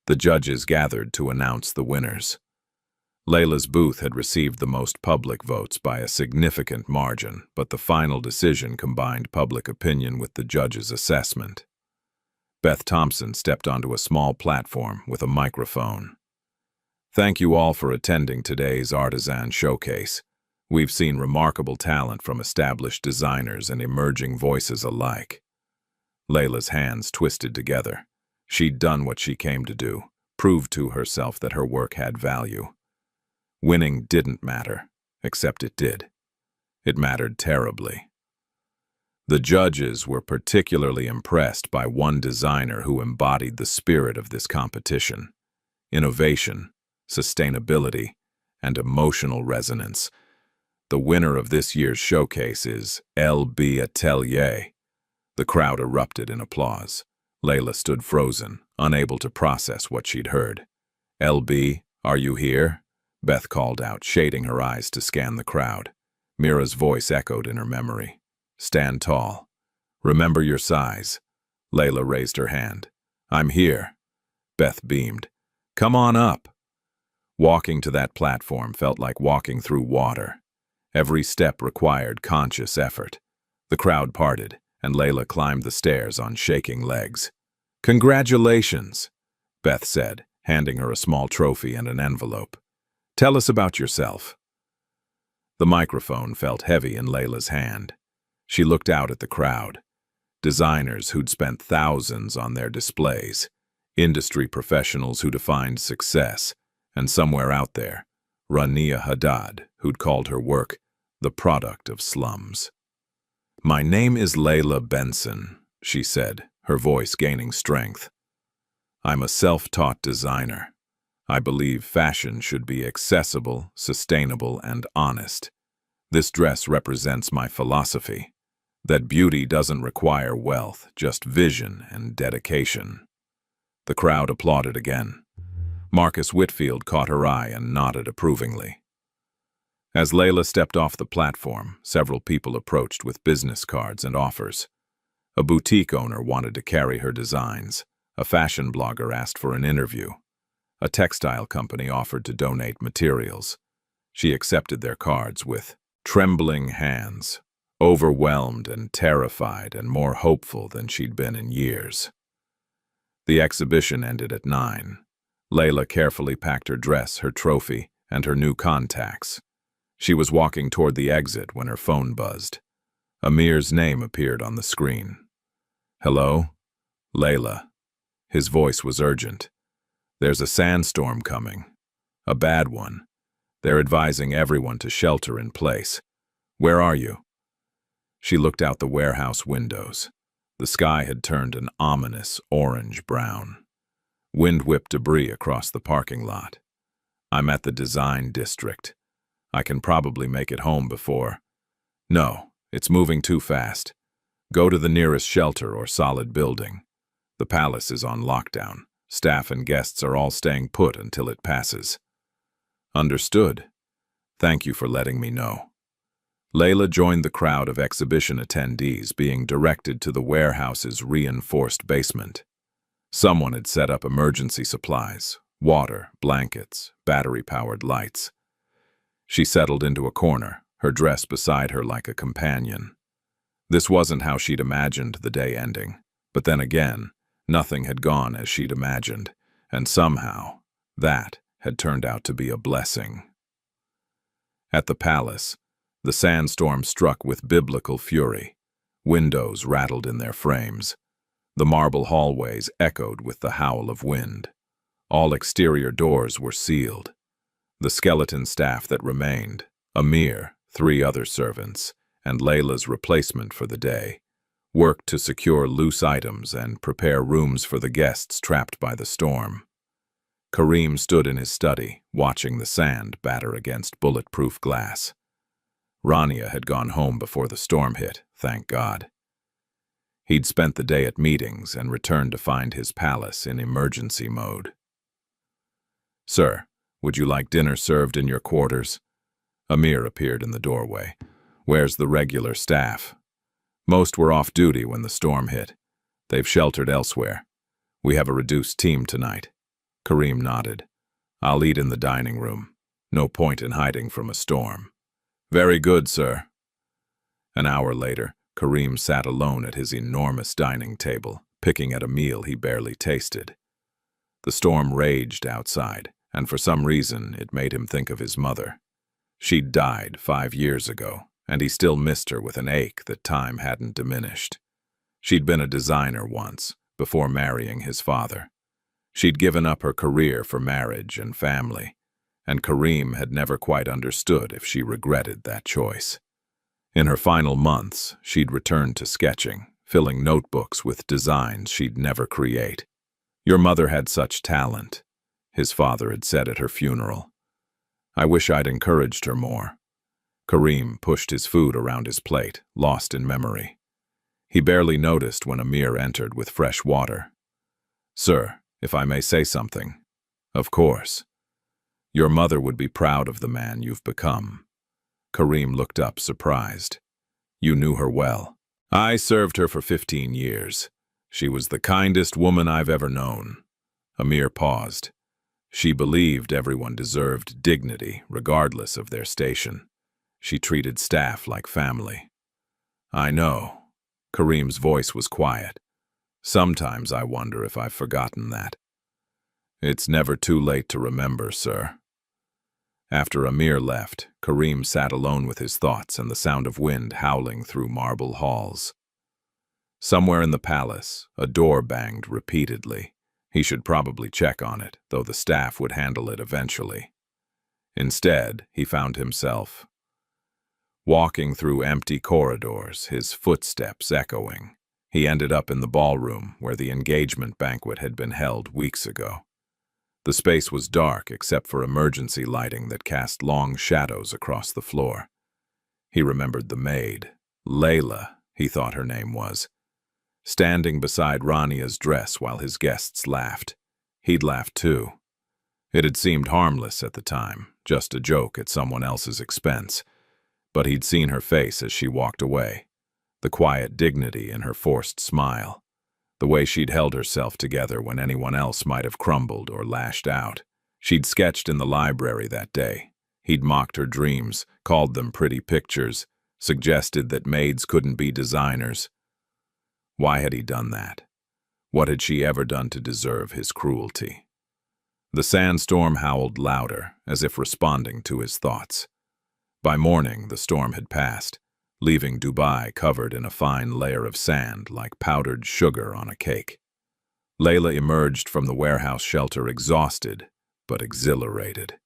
The judges gathered to announce the winners. Layla's booth had received the most public votes by a significant margin, but the final decision combined public opinion with the judge's assessment. Beth Thompson stepped onto a small platform with a microphone. Thank you all for attending today's Artisan Showcase. We've seen remarkable talent from established designers and emerging voices alike. Layla's hands twisted together. She'd done what she came to do, proved to herself that her work had value. Winning didn't matter, except it did. It mattered terribly. The judges were particularly impressed by one designer who embodied the spirit of this competition: innovation, sustainability, and emotional resonance. The winner of this year's showcase is LB Atelier. The crowd erupted in applause. Layla stood frozen, unable to process what she'd heard. LB, are you here? Beth called out, shading her eyes to scan the crowd. Mira's voice echoed in her memory. Stand tall. Remember your size. Layla raised her hand. I'm here. Beth beamed. Come on up. Walking to that platform felt like walking through water. Every step required conscious effort. The crowd parted, and Layla climbed the stairs on shaking legs. Congratulations, Beth said, handing her a small trophy and an envelope. Tell us about yourself. The microphone felt heavy in Layla's hand. She looked out at the crowd. Designers who'd spent thousands on their displays, industry professionals who defined success, and somewhere out there, Rania Haddad, who'd called her work the product of slums. My name is Layla Benson, she said, her voice gaining strength. I'm a self-taught designer. I believe fashion should be accessible, sustainable, and honest. This dress represents my philosophy, that beauty doesn't require wealth, just vision and dedication. The crowd applauded again. Marcus Whitfield caught her eye and nodded approvingly. As Layla stepped off the platform, several people approached with business cards and offers. A boutique owner wanted to carry her designs. A fashion blogger asked for an interview. A textile company offered to donate materials. She accepted their cards with trembling hands, overwhelmed and terrified and more hopeful than she'd been in years. The exhibition ended at 9. Layla carefully packed her dress, her trophy, and her new contacts. She was walking toward the exit when her phone buzzed. Amir's name appeared on the screen. Hello? Layla. His voice was urgent. There's a sandstorm coming. A bad one. They're advising everyone to shelter in place. Where are you? She looked out the warehouse windows. The sky had turned an ominous orange-brown. Wind whipped debris across the parking lot. I'm at the design district. I can probably make it home before... No, it's moving too fast. Go to the nearest shelter or solid building. The palace is on lockdown. Staff and guests are all staying put until it passes. Understood. Thank you for letting me know. Layla joined the crowd of exhibition attendees being directed to the warehouse's reinforced basement. Someone had set up emergency supplies, water, blankets, battery-powered lights. She settled into a corner, her dress beside her like a companion. This wasn't how she'd imagined the day ending, but then again, nothing had gone as she'd imagined, and somehow, that had turned out to be a blessing. At the palace, the sandstorm struck with biblical fury. Windows rattled in their frames. The marble hallways echoed with the howl of wind. All exterior doors were sealed. The skeleton staff that remained, Amir, 3 other servants, and Layla's replacement for the day, worked to secure loose items and prepare rooms for the guests trapped by the storm. Kareem stood in his study, watching the sand batter against bulletproof glass. Rania had gone home before the storm hit, thank God. He'd spent the day at meetings and returned to find his palace in emergency mode. "Sir, would you like dinner served in your quarters?" Amir appeared in the doorway. "Where's the regular staff?" "Most were off duty when the storm hit. They've sheltered elsewhere. We have a reduced team tonight." Kareem nodded. "I'll eat in the dining room. No point in hiding from a storm." "Very good, sir." An hour later, Kareem sat alone at his enormous dining table, picking at a meal he barely tasted. The storm raged outside, and for some reason it made him think of his mother. She'd died 5 years ago, and he still missed her with an ache that time hadn't diminished. She'd been a designer once, before marrying his father. She'd given up her career for marriage and family, and Kareem had never quite understood if she regretted that choice. In her final months, she'd returned to sketching, filling notebooks with designs she'd never create. "Your mother had such talent," his father had said at her funeral. "I wish I'd encouraged her more." Kareem pushed his food around his plate, lost in memory. He barely noticed when Amir entered with fresh water. "Sir, if I may say something." "Of course." "Your mother would be proud of the man you've become." Kareem looked up, surprised. "You knew her well." "I served her for 15 years. She was the kindest woman I've ever known." Amir paused. "She believed everyone deserved dignity, regardless of their station. She treated staff like family." "I know." Kareem's voice was quiet. "Sometimes I wonder if I've forgotten that." "It's never too late to remember, sir." After Amir left, Kareem sat alone with his thoughts and the sound of wind howling through marble halls. Somewhere in the palace, a door banged repeatedly. He should probably check on it, though the staff would handle it eventually. Instead, he found himself walking through empty corridors, his footsteps echoing. He ended up in the ballroom where the engagement banquet had been held weeks ago. The space was dark except for emergency lighting that cast long shadows across the floor. He remembered the maid, Layla, he thought her name was, standing beside Rania's dress while his guests laughed. He'd laughed too. It had seemed harmless at the time, just a joke at someone else's expense. But he'd seen her face as she walked away, the quiet dignity in her forced smile, the way she'd held herself together when anyone else might have crumbled or lashed out. She'd sketched in the library that day. He'd mocked her dreams, called them pretty pictures, suggested that maids couldn't be designers. Why had he done that? What had she ever done to deserve his cruelty? The sandstorm howled louder, as if responding to his thoughts. By morning, the storm had passed, leaving Dubai covered in a fine layer of sand like powdered sugar on a cake. Layla emerged from the warehouse shelter exhausted, but exhilarated.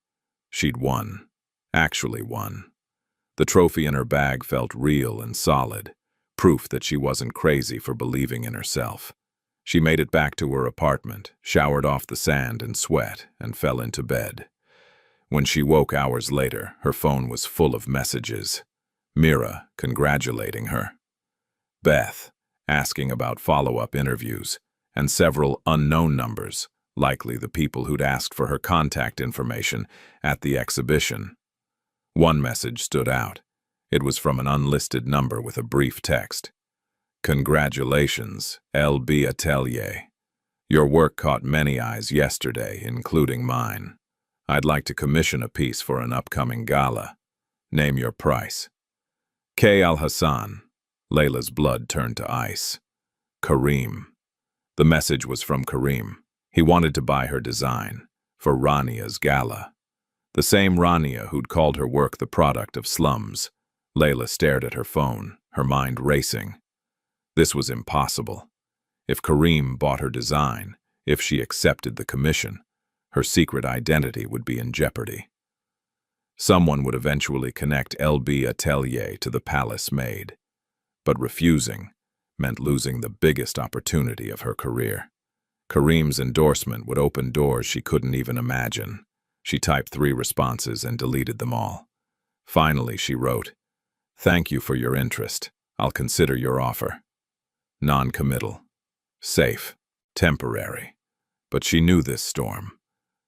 She'd won. Actually won. The trophy in her bag felt real and solid, proof that she wasn't crazy for believing in herself. She made it back to her apartment, showered off the sand and sweat, and fell into bed. When she woke hours later, her phone was full of messages. Mira congratulating her. Beth asking about follow-up interviews, and several unknown numbers, likely the people who'd asked for her contact information at the exhibition. One message stood out. It was from an unlisted number with a brief text. Congratulations, L.B. Atelier. Your work caught many eyes yesterday, including mine. I'd like to commission a piece for an upcoming gala. Name your price. K. Al-Hassan. Layla's blood turned to ice. Kareem. The message was from Kareem. He wanted to buy her design for Rania's gala. The same Rania who'd called her work the product of slums. Layla stared at her phone, her mind racing. This was impossible. If Kareem bought her design, if she accepted the commission, her secret identity would be in jeopardy. Someone would eventually connect L.B. Atelier to the palace Maid. But refusing meant losing the biggest opportunity of her career. Kareem's endorsement would open doors she couldn't even imagine. She typed 3 responses and deleted them all. Finally, she wrote, "Thank you for your interest. I'll consider your offer." Non-committal. Safe. Temporary. But she knew this storm,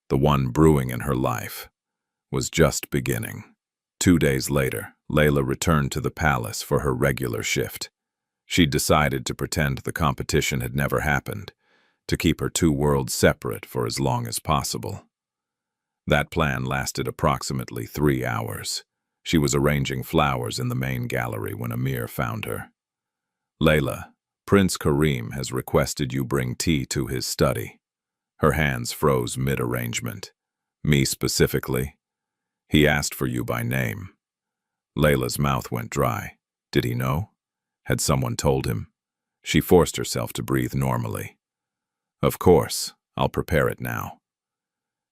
the one brewing in her life, was just beginning. 2 days later, Layla returned to the palace for her regular shift. She'd decided to pretend the competition had never happened, to keep her 2 worlds separate for as long as possible. That plan lasted approximately 3 hours. She was arranging flowers in the main gallery when Amir found her. "Layla, Prince Kareem has requested you bring tea to his study." Her hands froze mid-arrangement. "Me specifically?" "He asked for you by name." Layla's mouth went dry. Did he know? Had someone told him? She forced herself to breathe normally. "Of course, I'll prepare it now."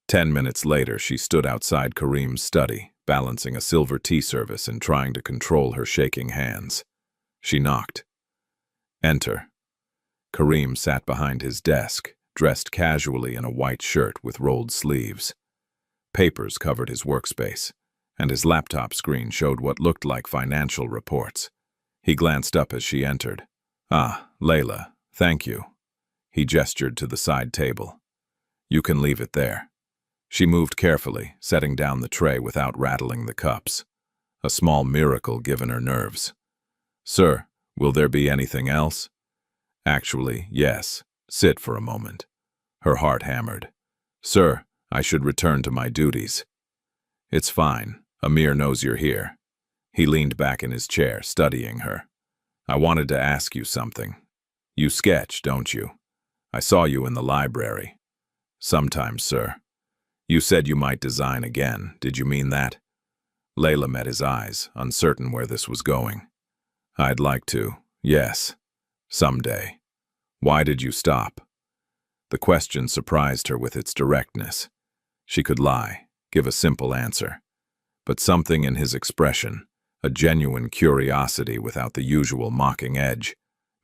10 minutes later, she stood outside Kareem's study, balancing a silver tea service and trying to control her shaking hands. She knocked. "Enter." Kareem sat behind his desk, dressed casually in a white shirt with rolled sleeves. Papers covered his workspace, and his laptop screen showed what looked like financial reports. He glanced up as she entered. "Ah, Layla, thank you." He gestured to the side table. "You can leave it there." She moved carefully, setting down the tray without rattling the cups. A small miracle given her nerves. "Sir, will there be anything else?" "Actually, yes. Sit for a moment." Her heart hammered. "Sir, I should return to my duties." "It's fine. Amir knows you're here." He leaned back in his chair, studying her. "I wanted to ask you something. You sketch, don't you? I saw you in the library." "Sometimes, sir." "You said you might design again. Did you mean that?" Layla met his eyes, uncertain where this was going. "I'd like to, yes. Someday." "Why did you stop?" The question surprised her with its directness. She could lie, give a simple answer. But something in his expression, a genuine curiosity without the usual mocking edge,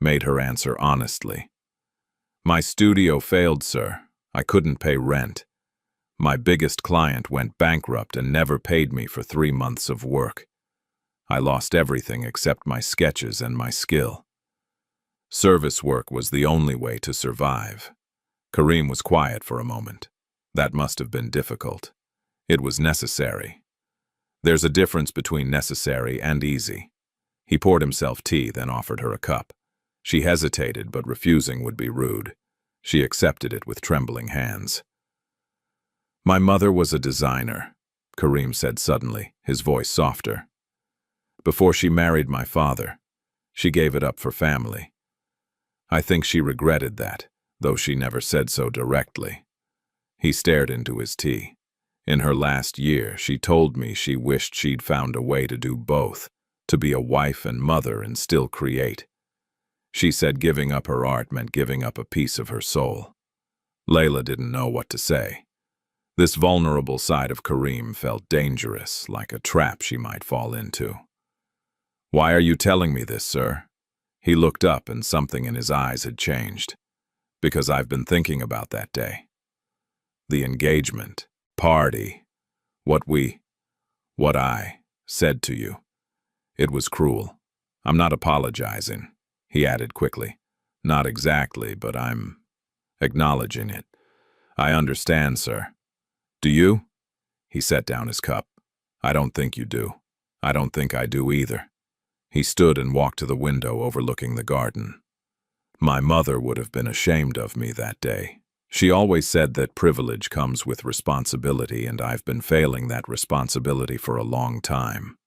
made her answer honestly. "My studio failed, sir. I couldn't pay rent. My biggest client went bankrupt and never paid me for 3 months of work. I lost everything except my sketches and my skill. Service work was the only way to survive." Kareem was quiet for a moment. That must have been difficult. It was necessary. There's a difference between necessary and easy. He poured himself tea, then offered her a cup. She hesitated, but refusing would be rude. She accepted it with trembling hands. "My mother was a designer," Kareem said suddenly, his voice softer. "Before she married my father, she gave it up for family. I think she regretted that, though she never said so directly." He stared into his tea. "In her last year, she told me she wished she'd found a way to do both, to be a wife and mother and still create. She said giving up her art meant giving up a piece of her soul." Layla didn't know what to say. This vulnerable side of Kareem felt dangerous, like a trap she might fall into. "Why are you telling me this, sir?" He looked up and something in his eyes had changed. Because I've been thinking about that day. The engagement, party, what I said to you. It was cruel. I'm not apologizing, he added quickly. Not exactly, but I'm acknowledging it. I understand, sir. Do you? He set down his cup. I don't think you do. I don't think I do either. He stood and walked to the window overlooking the garden. My mother would have been ashamed of me that day. She always said that privilege comes with responsibility, and I've been failing that responsibility for a long time.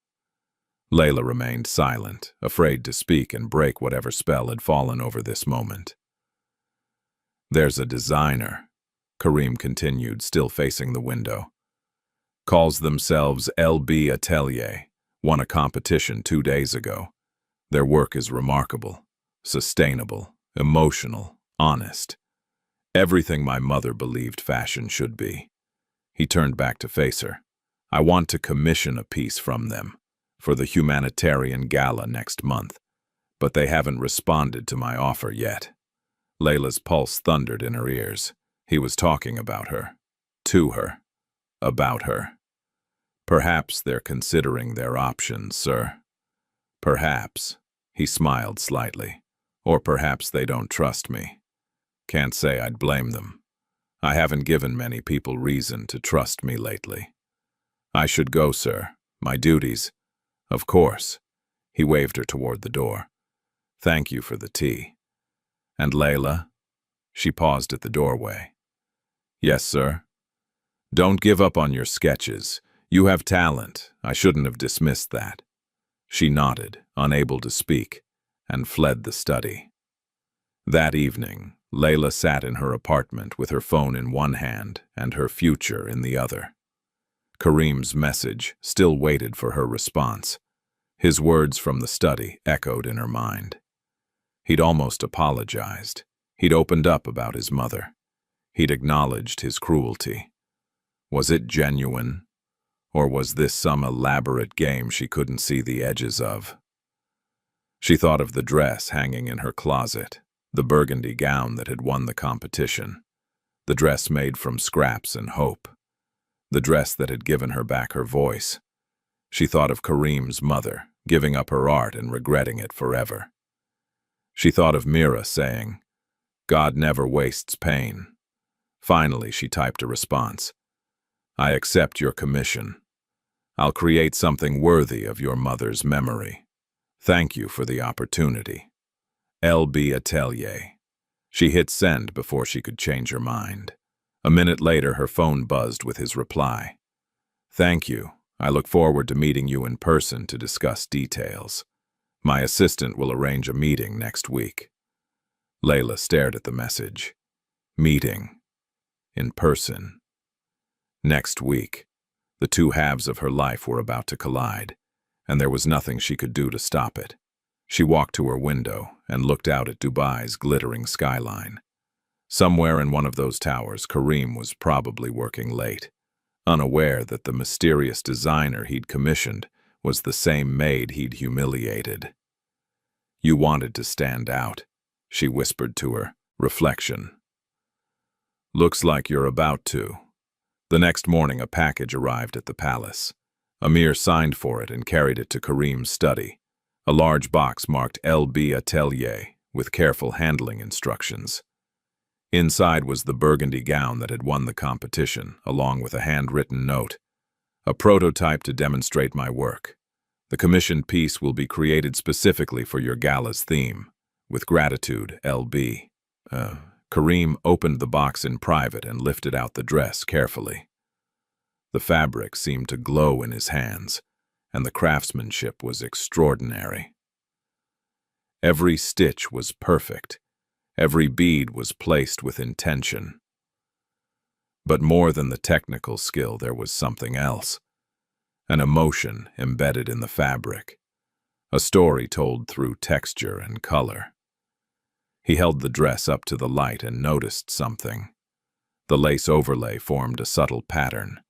Layla remained silent, afraid to speak and break whatever spell had fallen over this moment. There's a designer, Kareem continued, still facing the window. Calls themselves LB Atelier, won a competition 2 days ago. Their work is remarkable, sustainable, emotional, honest. Everything my mother believed fashion should be. He turned back to face her. I want to commission a piece from them for the humanitarian gala next month, but they haven't responded to my offer yet. Layla's pulse thundered in her ears. He was talking about her, to her, about her. Perhaps they're considering their options, sir. Perhaps, he smiled slightly, or perhaps they don't trust me. Can't say I'd blame them. I haven't given many people reason to trust me lately. I should go, sir. My duties. Of course. He waved her toward the door. Thank you for the tea. And Layla? She paused at the doorway. Yes, sir. Don't give up on your sketches. You have talent. I shouldn't have dismissed that. She nodded, unable to speak, and fled the study. That evening, Layla sat in her apartment with her phone in one hand and her future in the other. Kareem's message still waited for her response. His words from the study echoed in her mind. He'd almost apologized. He'd opened up about his mother. He'd acknowledged his cruelty. Was it genuine? Or was this some elaborate game she couldn't see the edges of? She thought of the dress hanging in her closet, the burgundy gown that had won the competition, the dress made from scraps and hope, the dress that had given her back her voice. She thought of Kareem's mother, giving up her art and regretting it forever. She thought of Mira saying, God never wastes pain. Finally, she typed a response. I accept your commission. I'll create something worthy of your mother's memory. Thank you for the opportunity. LB Atelier. She hit send before she could change her mind. A minute later, her phone buzzed with his reply. Thank you. I look forward to meeting you in person to discuss details. My assistant will arrange a meeting next week. Layla stared at the message. Meeting. In person. Next week. The two halves of her life were about to collide, and there was nothing she could do to stop it. She walked to her window and looked out at Dubai's glittering skyline. Somewhere in one of those towers, Kareem was probably working late, unaware that the mysterious designer he'd commissioned was the same maid he'd humiliated. You wanted to stand out, she whispered to her, reflection. Looks like you're about to. The next morning, a package arrived at the palace. Amir signed for it and carried it to Kareem's study, a large box marked LB Atelier with careful handling instructions. Inside was the burgundy gown that had won the competition, along with a handwritten note. A prototype to demonstrate my work. The commissioned piece will be created specifically for your gala's theme. With gratitude, LB. Kareem opened the box in private and lifted out the dress carefully. The fabric seemed to glow in his hands, and the craftsmanship was extraordinary. Every stitch was perfect. Every bead was placed with intention. But more than the technical skill, there was something else. An emotion embedded in the fabric. A story told through texture and color. He held the dress up to the light and noticed something. The lace overlay formed a subtle pattern.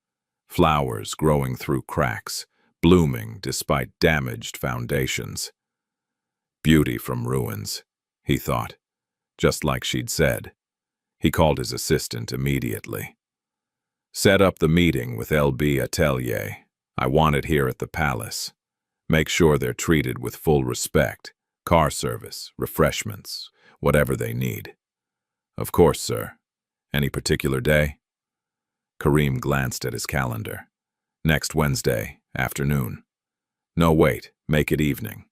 Flowers growing through cracks, blooming despite damaged foundations. Beauty from ruins, he thought, just like she'd said. He called his assistant immediately. Set up the meeting with LB Atelier. I want it here at the palace. Make sure they're treated with full respect. Car service, refreshments, whatever they need. Of course, sir. Any particular day? Kareem glanced at his calendar. Next Wednesday, afternoon. No, wait, make it evening,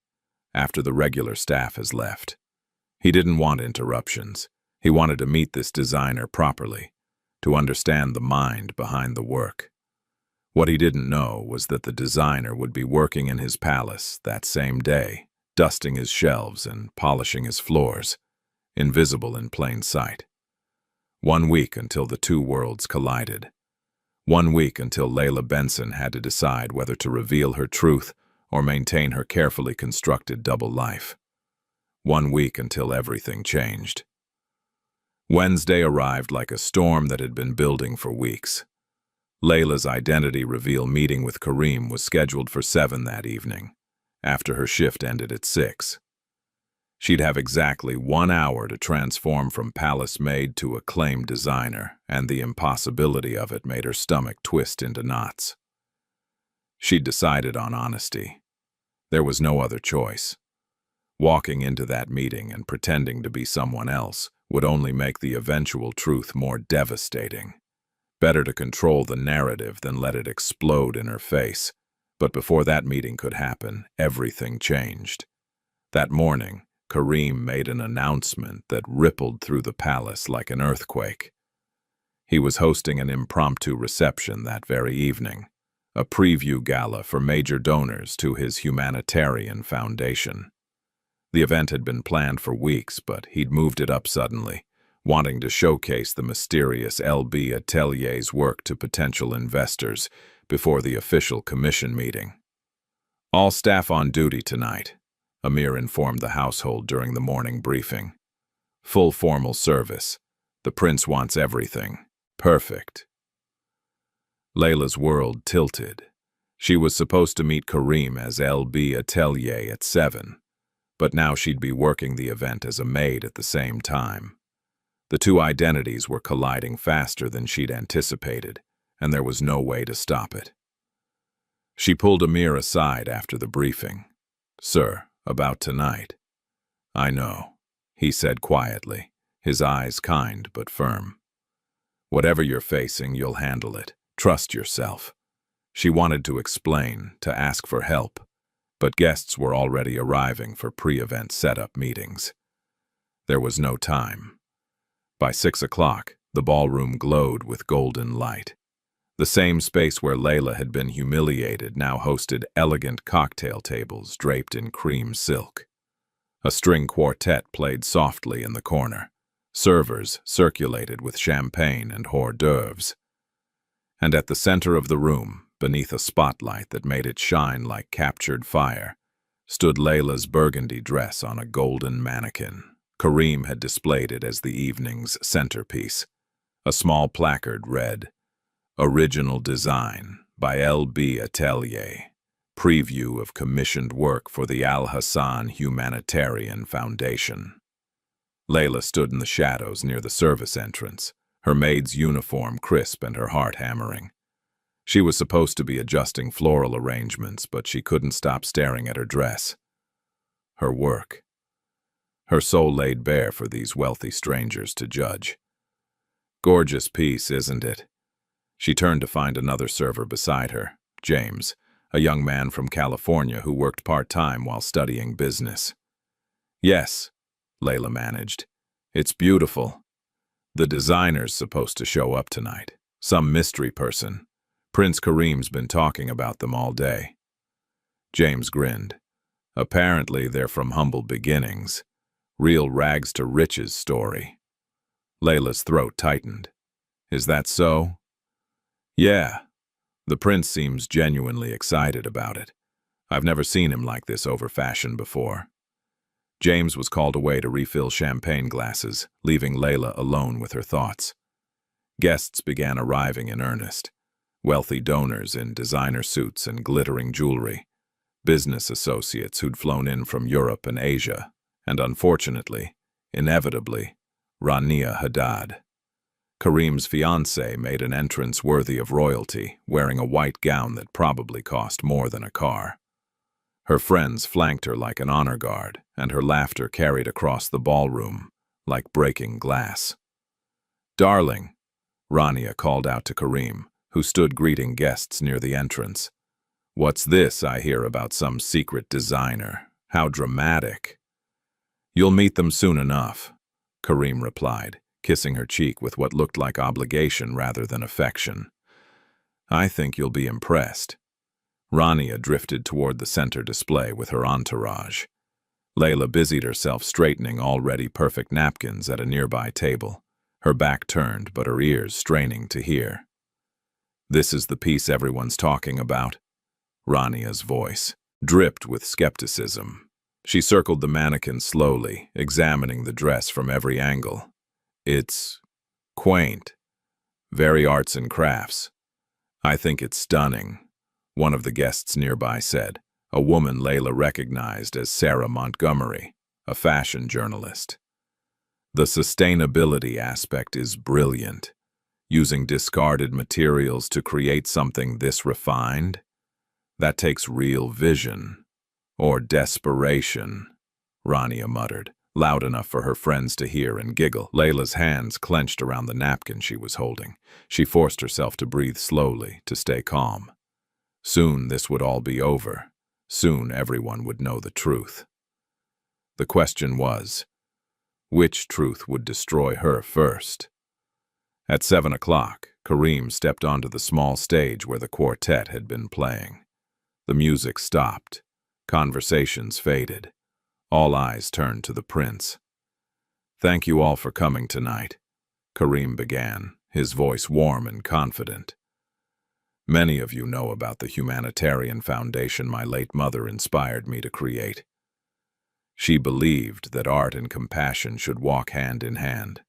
after the regular staff has left. He didn't want interruptions. He wanted to meet this designer properly, to understand the mind behind the work. What he didn't know was that the designer would be working in his palace that same day, dusting his shelves and polishing his floors, invisible in plain sight. 1 week until the two worlds collided. 1 week until Layla Benson had to decide whether to reveal her truth or maintain her carefully constructed double life. 1 week until everything changed. Wednesday arrived like a storm that had been building for weeks. Layla's identity reveal meeting with Kareem was scheduled for 7 that evening, after her shift ended at 6. She'd have exactly 1 hour to transform from palace maid to acclaimed designer, and the impossibility of it made her stomach twist into knots. She'd decided on honesty. There was no other choice. Walking into that meeting and pretending to be someone else would only make the eventual truth more devastating. Better to control the narrative than let it explode in her face. But before that meeting could happen, everything changed. That morning, Kareem made an announcement that rippled through the palace like an earthquake. He was hosting an impromptu reception that very evening, a preview gala for major donors to his humanitarian foundation. The event had been planned for weeks, but he'd moved it up suddenly, wanting to showcase the mysterious LB Atelier's work to potential investors before the official commission meeting. All staff on duty tonight, Amir informed the household during the morning briefing. Full formal service. The prince wants everything. Perfect. Layla's world tilted. She was supposed to meet Kareem as LB Atelier at 7. But now she'd be working the event as a maid at the same time. The two identities were colliding faster than she'd anticipated, and there was no way to stop it. She pulled Amir aside after the briefing. "Sir, about tonight." "I know," he said quietly, his eyes kind but firm. "Whatever you're facing, you'll handle it. Trust yourself." She wanted to explain, to ask for help, but guests were already arriving for pre-event setup meetings. There was no time. By 6 o'clock, the ballroom glowed with golden light. The same space where Layla had been humiliated now hosted elegant cocktail tables draped in cream silk. A string quartet played softly in the corner. Servers circulated with champagne and hors d'oeuvres. And at the center of the room, beneath a spotlight that made it shine like captured fire, stood Layla's burgundy dress on a golden mannequin. Kareem had displayed it as the evening's centerpiece. A small placard read, "Original design by LB Atelier. Preview of commissioned work for the Al Hassan Humanitarian Foundation." Layla stood in the shadows near the service entrance, her maid's uniform crisp and her heart hammering. She was supposed to be adjusting floral arrangements, but she couldn't stop staring at her dress. Her work. Her soul laid bare for these wealthy strangers to judge. Gorgeous piece, isn't it? She turned to find another server beside her, James, a young man from California who worked part-time while studying business. "Yes," Layla managed. "It's beautiful. The designer's supposed to show up tonight. Some mystery person. Prince Kareem's been talking about them all day." James grinned. "Apparently they're from humble beginnings. Real rags to riches story." Layla's throat tightened. "Is that so?" "Yeah. The prince seems genuinely excited about it. I've never seen him like this over fashion before." James was called away to refill champagne glasses, leaving Layla alone with her thoughts. Guests began arriving in earnest. Wealthy donors in designer suits and glittering jewelry. business associates who'd flown in from Europe and Asia, and unfortunately, inevitably, Rania Haddad. Kareem's fiancée made an entrance worthy of royalty, wearing a white gown that probably cost more than a car. Her friends flanked her like an honor guard, and her laughter carried across the ballroom, like breaking glass. "Darling," Rania called out to Kareem, who stood greeting guests near the entrance. "What's this I hear about some secret designer? How dramatic." "You'll meet them soon enough," Kareem replied, kissing her cheek with what looked like obligation rather than affection. "I think you'll be impressed." Rania drifted toward the center display with her entourage. Layla busied herself straightening already perfect napkins at a nearby table, her back turned but her ears straining to hear. "This is the piece everyone's talking about." Rania's voice dripped with skepticism. She circled the mannequin slowly, examining the dress from every angle. "It's quaint, very arts and crafts. I think it's stunning," one of the guests nearby said, a woman Layla recognized as Sarah Montgomery, a fashion journalist. "The sustainability aspect is brilliant. Using discarded materials to create something this refined? That takes real vision. Or desperation," Rania muttered, loud enough for her friends to hear and giggle. Layla's hands clenched around the napkin she was holding. She forced herself to breathe slowly, to stay calm. Soon this would all be over. Soon everyone would know the truth. The question was, which truth would destroy her first? At 7 o'clock, Kareem stepped onto the small stage where the quartet had been playing. The music stopped. Conversations faded. All eyes turned to the prince. "Thank you all for coming tonight," Kareem began, his voice warm and confident. "Many of you know about the humanitarian foundation my late mother inspired me to create. She believed that art and compassion should walk hand in hand,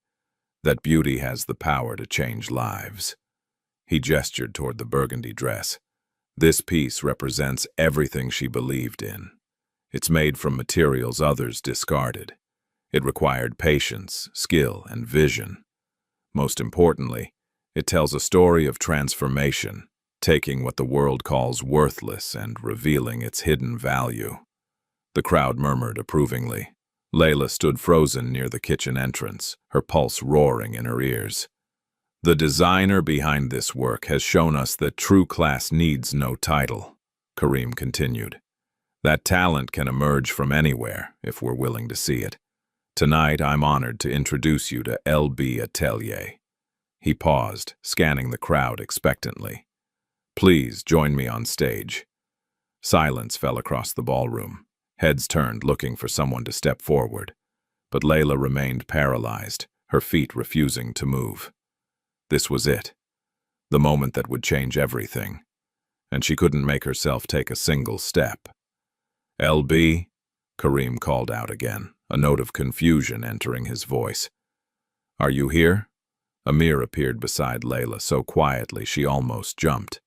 that beauty has the power to change lives." He gestured toward the burgundy dress. "This piece represents everything she believed in. It's made from materials others discarded. It required patience, skill, and vision. Most importantly, it tells a story of transformation, taking what the world calls worthless and revealing its hidden value." The crowd murmured approvingly. Layla stood frozen near the kitchen entrance, her pulse roaring in her ears. "The designer behind this work has shown us that true class needs no title," Kareem continued. "That talent can emerge from anywhere, if we're willing to see it. Tonight, I'm honored to introduce you to L.B. Atelier." He paused, scanning the crowd expectantly. "Please join me on stage." Silence fell across the ballroom. Heads turned, looking for someone to step forward. But Layla remained paralyzed, her feet refusing to move. This was it, the moment that would change everything. And she couldn't make herself take a single step. "L.B.?" Kareem called out again, a note of confusion entering his voice. "Are you here?" Amir appeared beside Layla so quietly she almost jumped.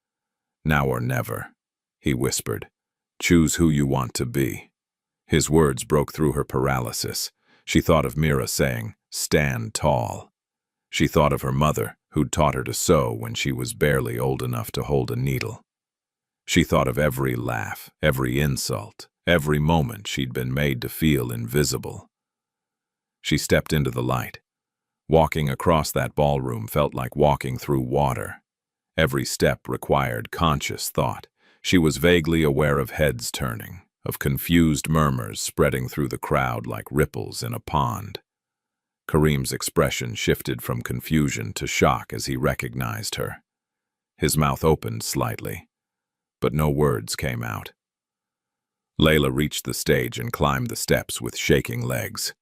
"Now or never," he whispered. "Choose who you want to be." His words broke through her paralysis. She thought of Mira saying, "Stand tall." She thought of her mother, who'd taught her to sew when she was barely old enough to hold a needle. She thought of every laugh, every insult, every moment she'd been made to feel invisible. She stepped into the light. Walking across that ballroom felt like walking through water. Every step required conscious thought. She was vaguely aware of heads turning, of confused murmurs spreading through the crowd like ripples in a pond. Kareem's expression shifted from confusion to shock as he recognized her. His mouth opened slightly, but no words came out. Layla reached the stage and climbed the steps with shaking legs.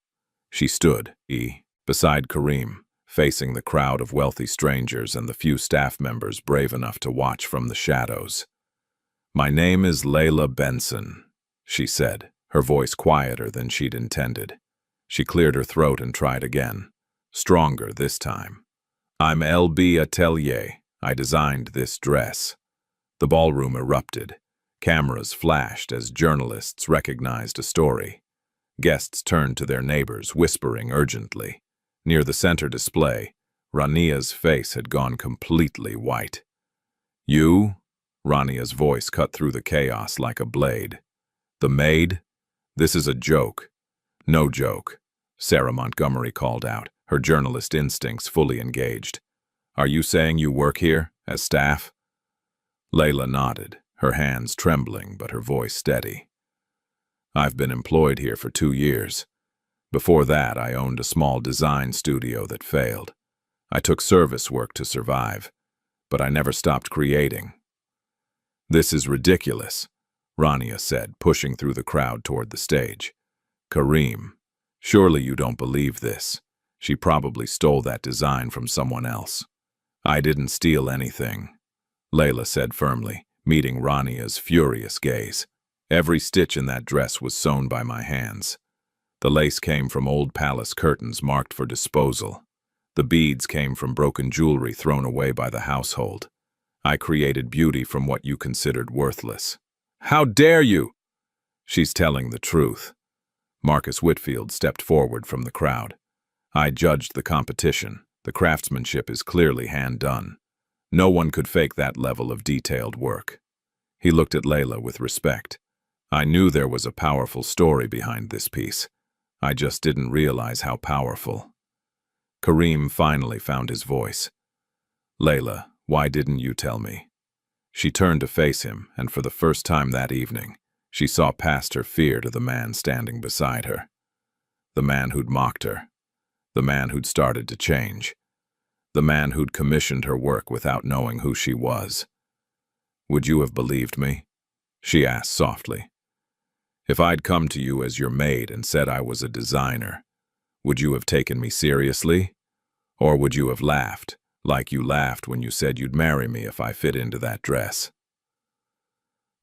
She stood, beside Kareem, facing the crowd of wealthy strangers and the few staff members brave enough to watch from the shadows. "My name is Layla Benson," she said, her voice quieter than she'd intended. She cleared her throat and tried again, stronger this time. "I'm L.B. Atelier. I designed this dress." The ballroom erupted. Cameras flashed as journalists recognized a story. Guests turned to their neighbors, whispering urgently. Near the center display, Rania's face had gone completely white. "You?" Rania's voice cut through the chaos like a blade. "The maid? This is a joke." "No joke," Sarah Montgomery called out, her journalist instincts fully engaged. "Are you saying you work here, as staff?" Layla nodded, her hands trembling but her voice steady. "I've been employed here for 2 years. Before that, I owned a small design studio that failed. I took service work to survive, but I never stopped creating." "This is ridiculous," Rania said, pushing through the crowd toward the stage. "Kareem, surely you don't believe this. She probably stole that design from someone else." "I didn't steal anything," Layla said firmly, meeting Rania's furious gaze. "Every stitch in that dress was sewn by my hands. The lace came from old palace curtains marked for disposal. The beads came from broken jewelry thrown away by the household. I created beauty from what you considered worthless." "How dare you?" "She's telling the truth." Marcus Whitfield stepped forward from the crowd. "I judged the competition. The craftsmanship is clearly hand-done. No one could fake that level of detailed work." He looked at Layla with respect. "I knew there was a powerful story behind this piece. I just didn't realize how powerful." Kareem finally found his voice. "Layla, why didn't you tell me?" She turned to face him, and for the first time that evening, she saw past her fear to the man standing beside her. The man who'd mocked her. The man who'd started to change. The man who'd commissioned her work without knowing who she was. "Would you have believed me?" she asked softly. "If I'd come to you as your maid and said I was a designer, would you have taken me seriously? Or would you have laughed, like you laughed when you said you'd marry me if I fit into that dress?"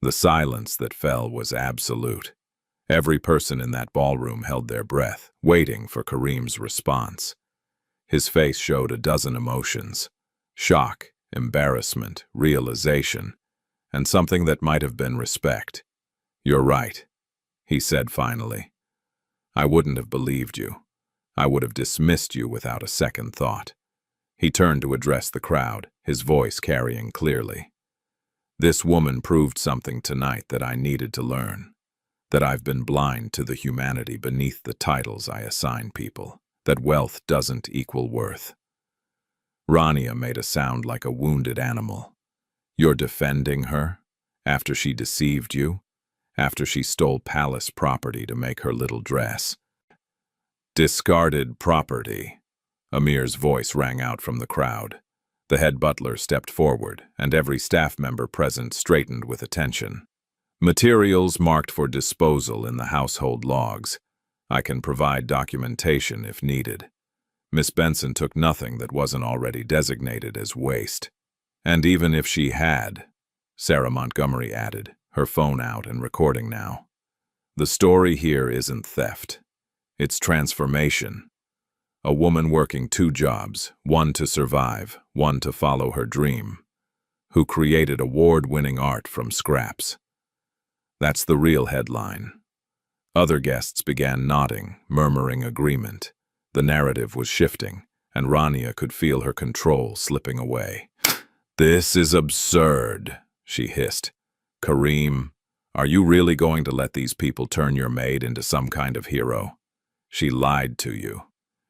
The silence that fell was absolute. Every person in that ballroom held their breath, waiting for Kareem's response. His face showed a dozen emotions: shock, embarrassment, realization, and something that might have been respect. "You're right," he said finally. "I wouldn't have believed you. I would have dismissed you without a second thought." He turned to address the crowd, his voice carrying clearly. "This woman proved something tonight that I needed to learn. That I've been blind to the humanity beneath the titles I assign people. That wealth doesn't equal worth." Rania made a sound like a wounded animal. "You're defending her? After she deceived you? After she stole palace property to make her little dress?" "Discarded property," Amir's voice rang out from the crowd. The head butler stepped forward, and every staff member present straightened with attention. "Materials marked for disposal in the household logs. I can provide documentation if needed. Miss Benson took nothing that wasn't already designated as waste. And even if she had," Sarah Montgomery added, her phone out and recording now, "the story here isn't theft. It's transformation. A woman working 2 jobs, one to survive, one to follow her dream, who created award-winning art from scraps." That's the real headline. Other guests began nodding, murmuring agreement. The narrative was shifting, and Rania could feel her control slipping away. "This is absurd," she hissed. "Kareem, are you really going to let these people turn your maid into some kind of hero? She lied to you.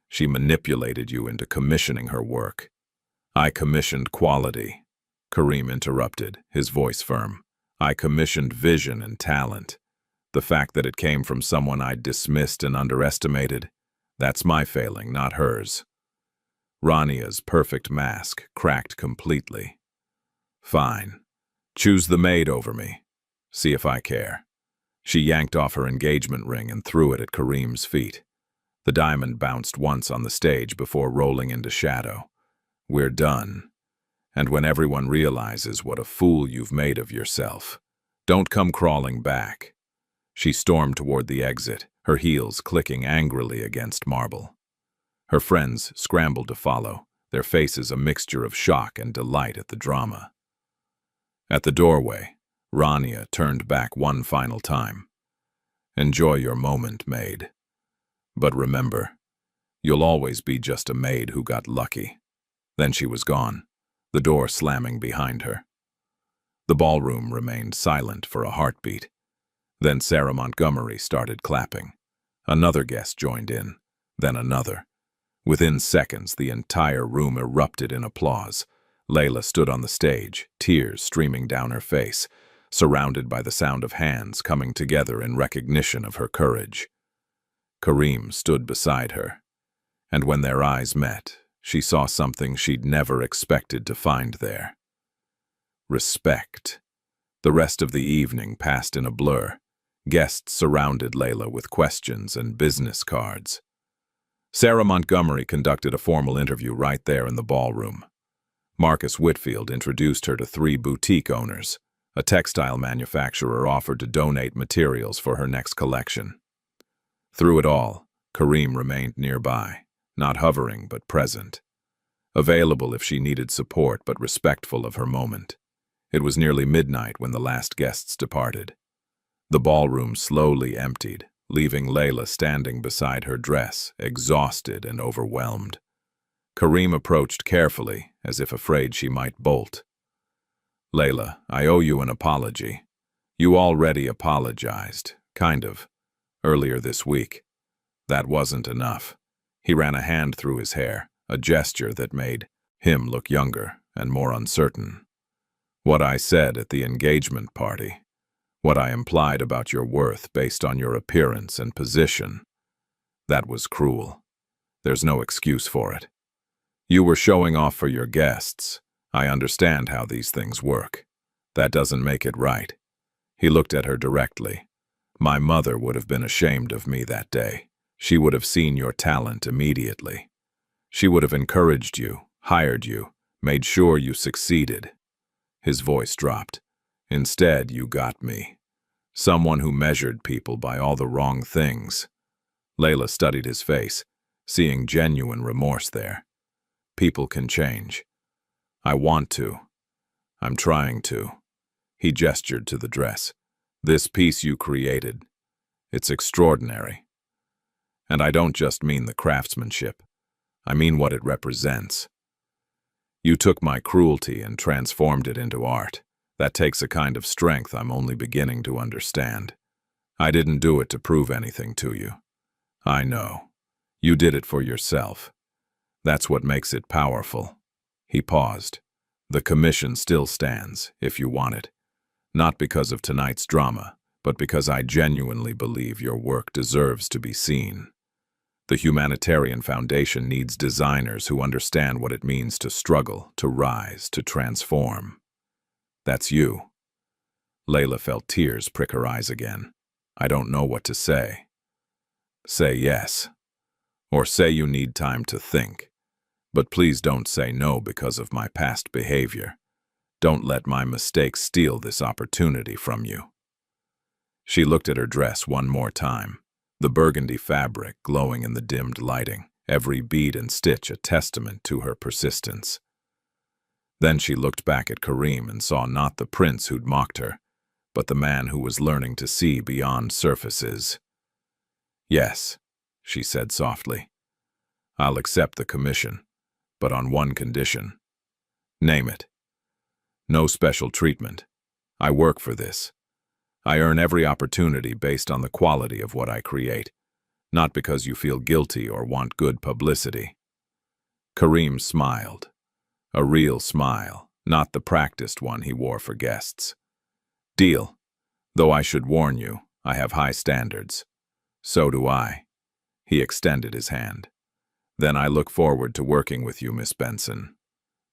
She manipulated you into commissioning her work." "I commissioned quality," Kareem interrupted, his voice firm. "I commissioned vision and talent. The fact that it came from someone I'd dismissed and underestimated, that's my failing, not hers." Rania's perfect mask cracked completely. "Fine. Choose the maid over me. See if I care." She yanked off her engagement ring and threw it at Kareem's feet. The diamond bounced once on the stage before rolling into shadow. "We're done. And when everyone realizes what a fool you've made of yourself, don't come crawling back." She stormed toward the exit, her heels clicking angrily against marble. Her friends scrambled to follow, their faces a mixture of shock and delight at the drama. At the doorway, Rania turned back one final time. Enjoy your moment, Maid. But remember, you'll always be just a maid who got lucky. Then she was gone, the door slamming behind her. The ballroom remained silent for a heartbeat. Then Sarah Montgomery started clapping. Another guest joined in, then another. Within seconds, the entire room erupted in applause. Layla stood on the stage, tears streaming down her face, surrounded by the sound of hands coming together in recognition of her courage. Kareem stood beside her, and when their eyes met, she saw something she'd never expected to find there. Respect. The rest of the evening passed in a blur. Guests surrounded Layla with questions and business cards. Sarah Montgomery conducted a formal interview right there in the ballroom. Marcus Whitfield introduced her to 3 boutique owners. A textile manufacturer offered to donate materials for her next collection. Through it all, Kareem remained nearby, not hovering but present. Available if she needed support but respectful of her moment. It was nearly midnight when the last guests departed. The ballroom slowly emptied, leaving Layla standing beside her dress, exhausted and overwhelmed. Kareem approached carefully, as if afraid she might bolt. "Layla, I owe you an apology. You already apologized, kind of, earlier this week. That wasn't enough." He ran a hand through his hair, a gesture that made him look younger and more uncertain. "What I said at the engagement party, what I implied about your worth based on your appearance and position, that was cruel. There's no excuse for it. You were showing off for your guests. I understand how these things work. That doesn't make it right." He looked at her directly. "My mother would have been ashamed of me that day. She would have seen your talent immediately. She would have encouraged you, hired you, made sure you succeeded." His voice dropped. "Instead, you got me. Someone who measured people by all the wrong things." Layla studied his face, seeing genuine remorse there. "People can change. I want to. I'm trying to." He gestured to the dress. "This piece you created, it's extraordinary. And I don't just mean the craftsmanship. I mean what it represents. You took my cruelty and transformed it into art. That takes a kind of strength I'm only beginning to understand. I didn't do it to prove anything to you. I know. You did it for yourself. That's what makes it powerful." He paused. "The commission still stands, if you want it. Not because of tonight's drama, but because I genuinely believe your work deserves to be seen. The Humanitarian Foundation needs designers who understand what it means to struggle, to rise, to transform. That's you." Layla felt tears prick her eyes again. "I don't know what to say." "Say yes. Or say you need time to think. But please don't say no because of my past behavior. Don't let my mistakes steal this opportunity from you." She looked at her dress one more time, the burgundy fabric glowing in the dimmed lighting, every bead and stitch a testament to her persistence. Then she looked back at Kareem and saw not the prince who'd mocked her, but the man who was learning to see beyond surfaces. "Yes," she said softly. "I'll accept the commission, but on one condition." "Name it." "No special treatment. I work for this. I earn every opportunity based on the quality of what I create, not because you feel guilty or want good publicity." Kareem smiled. A real smile, not the practiced one he wore for guests. "Deal. Though I should warn you, I have high standards." "So do I." He extended his hand. "Then I look forward to working with you, Miss Benson."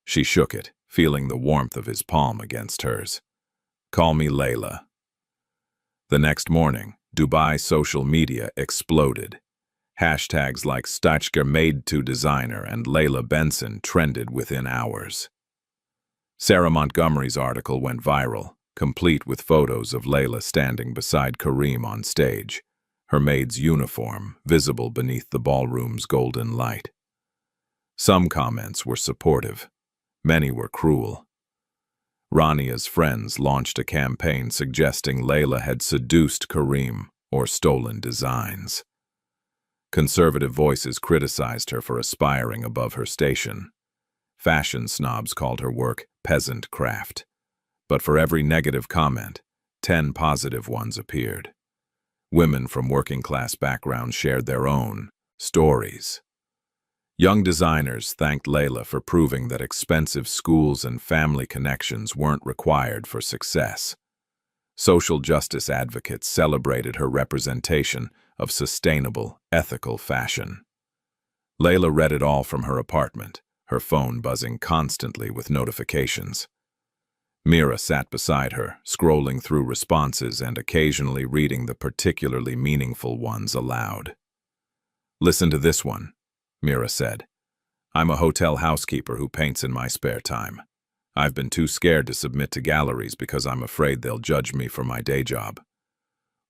She shook it, feeling the warmth of his palm against hers. "Call me Layla." The next morning, Dubai social media exploded. Hashtags like Stachka Maid to Designer and Layla Benson trended within hours. Sarah Montgomery's article went viral, complete with photos of Layla standing beside Kareem on stage, her maid's uniform visible beneath the ballroom's golden light. Some comments were supportive. Many were cruel. Rania's friends launched a campaign suggesting Layla had seduced Kareem or stolen designs. Conservative voices criticized her for aspiring above her station. Fashion snobs called her work peasant craft. But for every negative comment, 10 positive ones appeared. Women from working-class backgrounds shared their own stories. Young designers thanked Layla for proving that expensive schools and family connections weren't required for success. Social justice advocates celebrated her representation of sustainable, ethical fashion. Layla read it all from her apartment, her phone buzzing constantly with notifications. Mira sat beside her, scrolling through responses and occasionally reading the particularly meaningful ones aloud. "Listen to this one," Mira said. "I'm a hotel housekeeper who paints in my spare time. I've been too scared to submit to galleries because I'm afraid they'll judge me for my day job.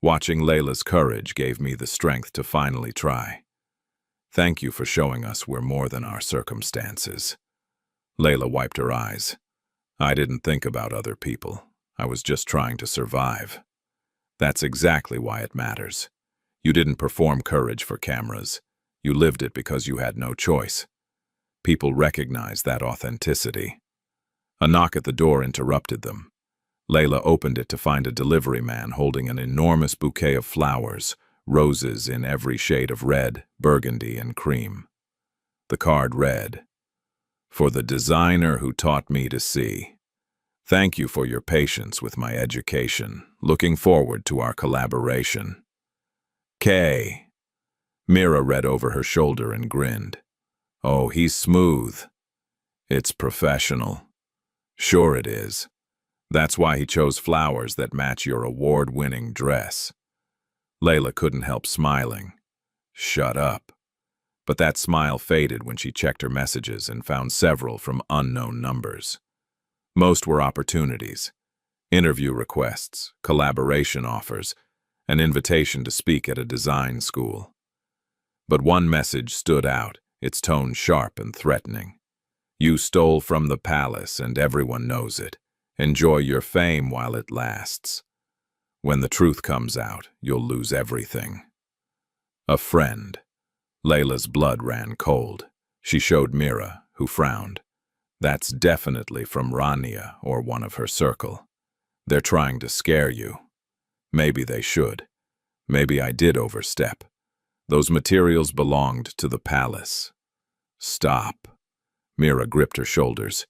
Watching Layla's courage gave me the strength to finally try. Thank you for showing us we're more than our circumstances." Layla wiped her eyes. "I didn't think about other people. I was just trying to survive. That's exactly why it matters. You didn't perform courage for cameras. You lived it because you had no choice. People recognize that authenticity." A knock at the door interrupted them. Layla opened it to find a delivery man holding an enormous bouquet of flowers, roses in every shade of red, burgundy, and cream. The card read, "For the designer who taught me to see. Thank you for your patience with my education. Looking forward to our collaboration. K." Mira read over her shoulder and grinned. "Oh, he's smooth. It's professional." "Sure it is. That's why he chose flowers that match your award-winning dress." Layla couldn't help smiling. "Shut up." But that smile faded when she checked her messages and found several from unknown numbers. Most were opportunities, interview requests, collaboration offers, an invitation to speak at a design school. But one message stood out, its tone sharp and threatening. "You stole from the palace and everyone knows it. Enjoy your fame while it lasts. When the truth comes out, you'll lose everything." A friend. Layla's blood ran cold. She showed Mira, who frowned. "That's definitely from Rania or one of her circle. They're trying to scare you." "Maybe they should. Maybe I did overstep. Those materials belonged to the palace." "Stop." Mira gripped her shoulders.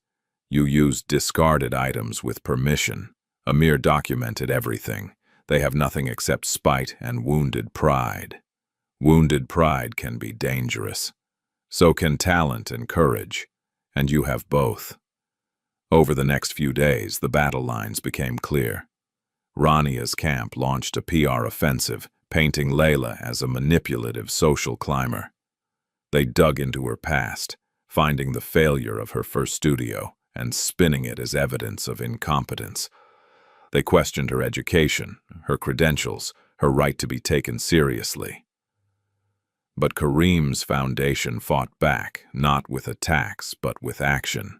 "You used discarded items with permission. Amir documented everything. They have nothing except spite and wounded pride. Wounded pride can be dangerous. So can talent and courage. And you have both." Over the next few days, the battle lines became clear. Rania's camp launched a PR offensive, painting Layla as a manipulative social climber. They dug into her past, finding the failure of her first studio and spinning it as evidence of incompetence. They questioned her education, her credentials, her right to be taken seriously. But Kareem's foundation fought back, not with attacks, but with action.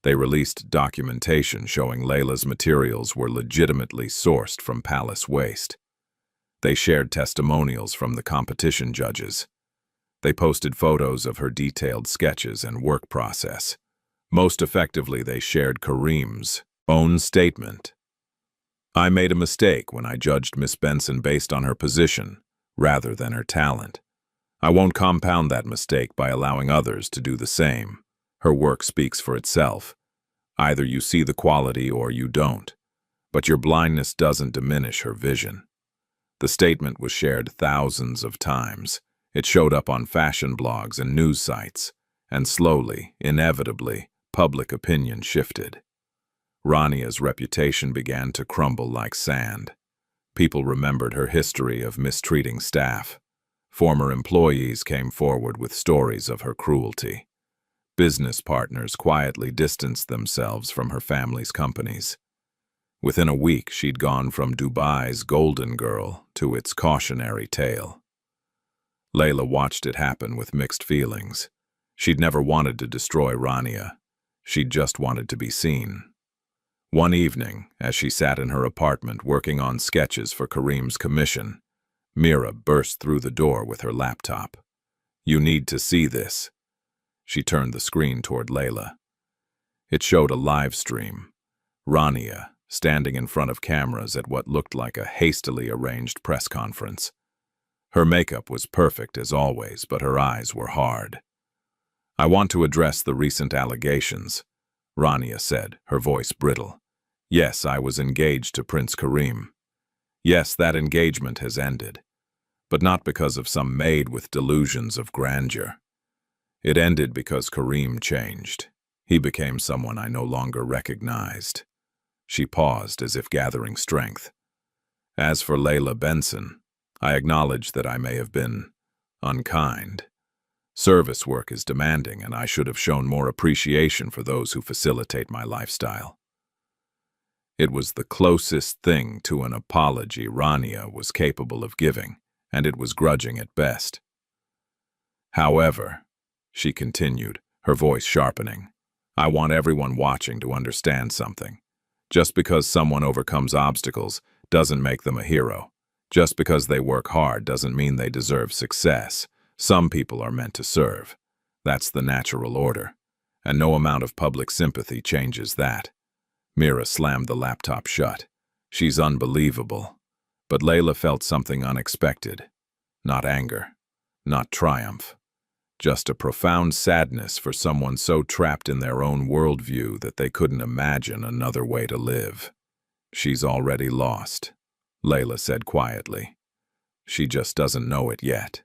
They released documentation showing Layla's materials were legitimately sourced from palace waste. They shared testimonials from the competition judges. They posted photos of her detailed sketches and work process. Most effectively, they shared Kareem's own statement. "I made a mistake when I judged Miss Benson based on her position, rather than her talent. I won't compound that mistake by allowing others to do the same. Her work speaks for itself. Either you see the quality or you don't. But your blindness doesn't diminish her vision." The statement was shared thousands of times. It showed up on fashion blogs and news sites, and slowly, inevitably, public opinion shifted. Rania's reputation began to crumble like sand. People remembered her history of mistreating staff. Former employees came forward with stories of her cruelty. Business partners quietly distanced themselves from her family's companies. Within a week, she'd gone from Dubai's golden girl to its cautionary tale. Layla watched it happen with mixed feelings. She'd never wanted to destroy Rania. She'd just wanted to be seen. One evening, as she sat in her apartment working on sketches for Kareem's commission, Mira burst through the door with her laptop. "You need to see this." She turned the screen toward Layla. It showed a live stream. Rania, standing in front of cameras at what looked like a hastily arranged press conference. Her makeup was perfect as always, but her eyes were hard. "I want to address the recent allegations," Rania said, her voice brittle. "Yes, I was engaged to Prince Kareem. Yes, that engagement has ended. But not because of some maid with delusions of grandeur. It ended because Kareem changed. He became someone I no longer recognized." She paused as if gathering strength. "As for Layla Benson, I acknowledge that I may have been unkind. Service work is demanding, and I should have shown more appreciation for those who facilitate my lifestyle." It was the closest thing to an apology Rania was capable of giving, and it was grudging at best. "However," she continued, her voice sharpening, "I want everyone watching to understand something. Just because someone overcomes obstacles doesn't make them a hero. Just because they work hard doesn't mean they deserve success. Some people are meant to serve. That's the natural order, and no amount of public sympathy changes that." Mira slammed the laptop shut. "She's unbelievable." But Layla felt something unexpected. Not anger, not triumph. Just a profound sadness for someone so trapped in their own worldview that they couldn't imagine another way to live. "She's already lost," Layla said quietly. "She just doesn't know it yet."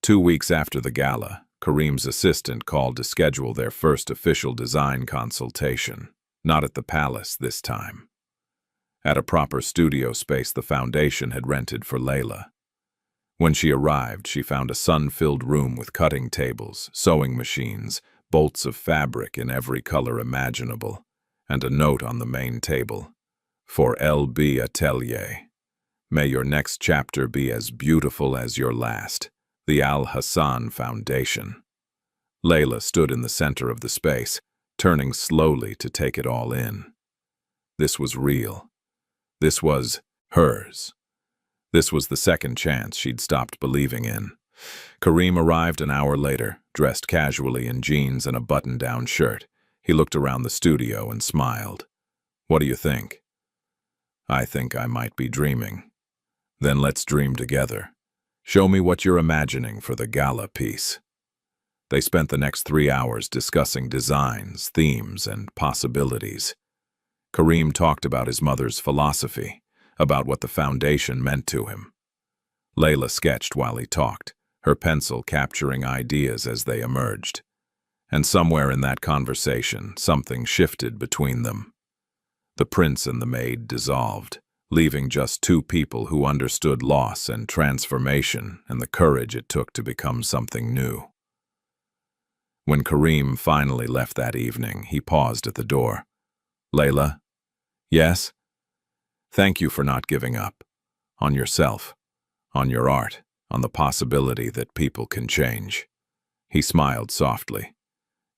2 weeks after the gala, Kareem's assistant called to schedule their first official design consultation. Not at the palace this time. At a proper studio space the foundation had rented for Layla. When she arrived, she found a sun-filled room with cutting tables, sewing machines, bolts of fabric in every color imaginable, and a note on the main table. "For L.B. Atelier. May your next chapter be as beautiful as your last. The Al Hassan Foundation." Layla stood in the center of the space, turning slowly to take it all in. This was real. This was hers. This was the second chance she'd stopped believing in. Kareem arrived an hour later, dressed casually in jeans and a button-down shirt. He looked around the studio and smiled. "What do you think?" "I think I might be dreaming." "Then let's dream together. Show me what you're imagining for the gala piece." They spent the next 3 hours discussing designs, themes, and possibilities. Kareem talked about his mother's philosophy, about what the foundation meant to him. Layla sketched while he talked, her pencil capturing ideas as they emerged. And somewhere in that conversation, something shifted between them. The prince and the maid dissolved, leaving just two people who understood loss and transformation and the courage it took to become something new. When Kareem finally left that evening, he paused at the door. "Layla?" "Yes?" "Thank you for not giving up. On yourself, on your art, on the possibility that people can change." He smiled softly.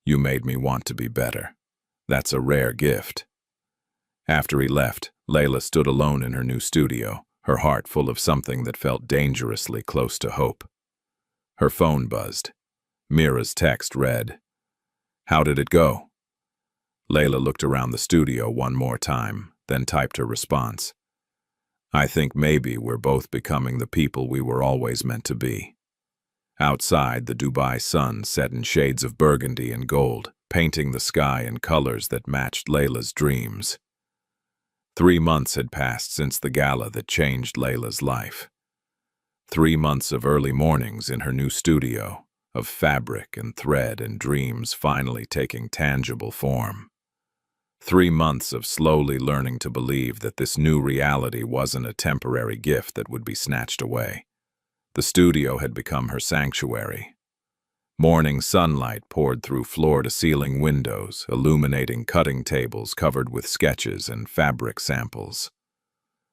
"You made me want to be better. That's a rare gift." After he left, Layla stood alone in her new studio, her heart full of something that felt dangerously close to hope. Her phone buzzed. Mira's text read, "How did it go?" Layla looked around the studio one more time, then typed her response. "I think maybe we're both becoming the people we were always meant to be." Outside, the Dubai sun set in shades of burgundy and gold, painting the sky in colors that matched Layla's dreams. 3 months had passed since the gala that changed Layla's life. 3 months of early mornings in her new studio, of fabric and thread and dreams finally taking tangible form. 3 months of slowly learning to believe that this new reality wasn't a temporary gift that would be snatched away. The studio had become her sanctuary. Morning sunlight poured through floor-to-ceiling windows, illuminating cutting tables covered with sketches and fabric samples.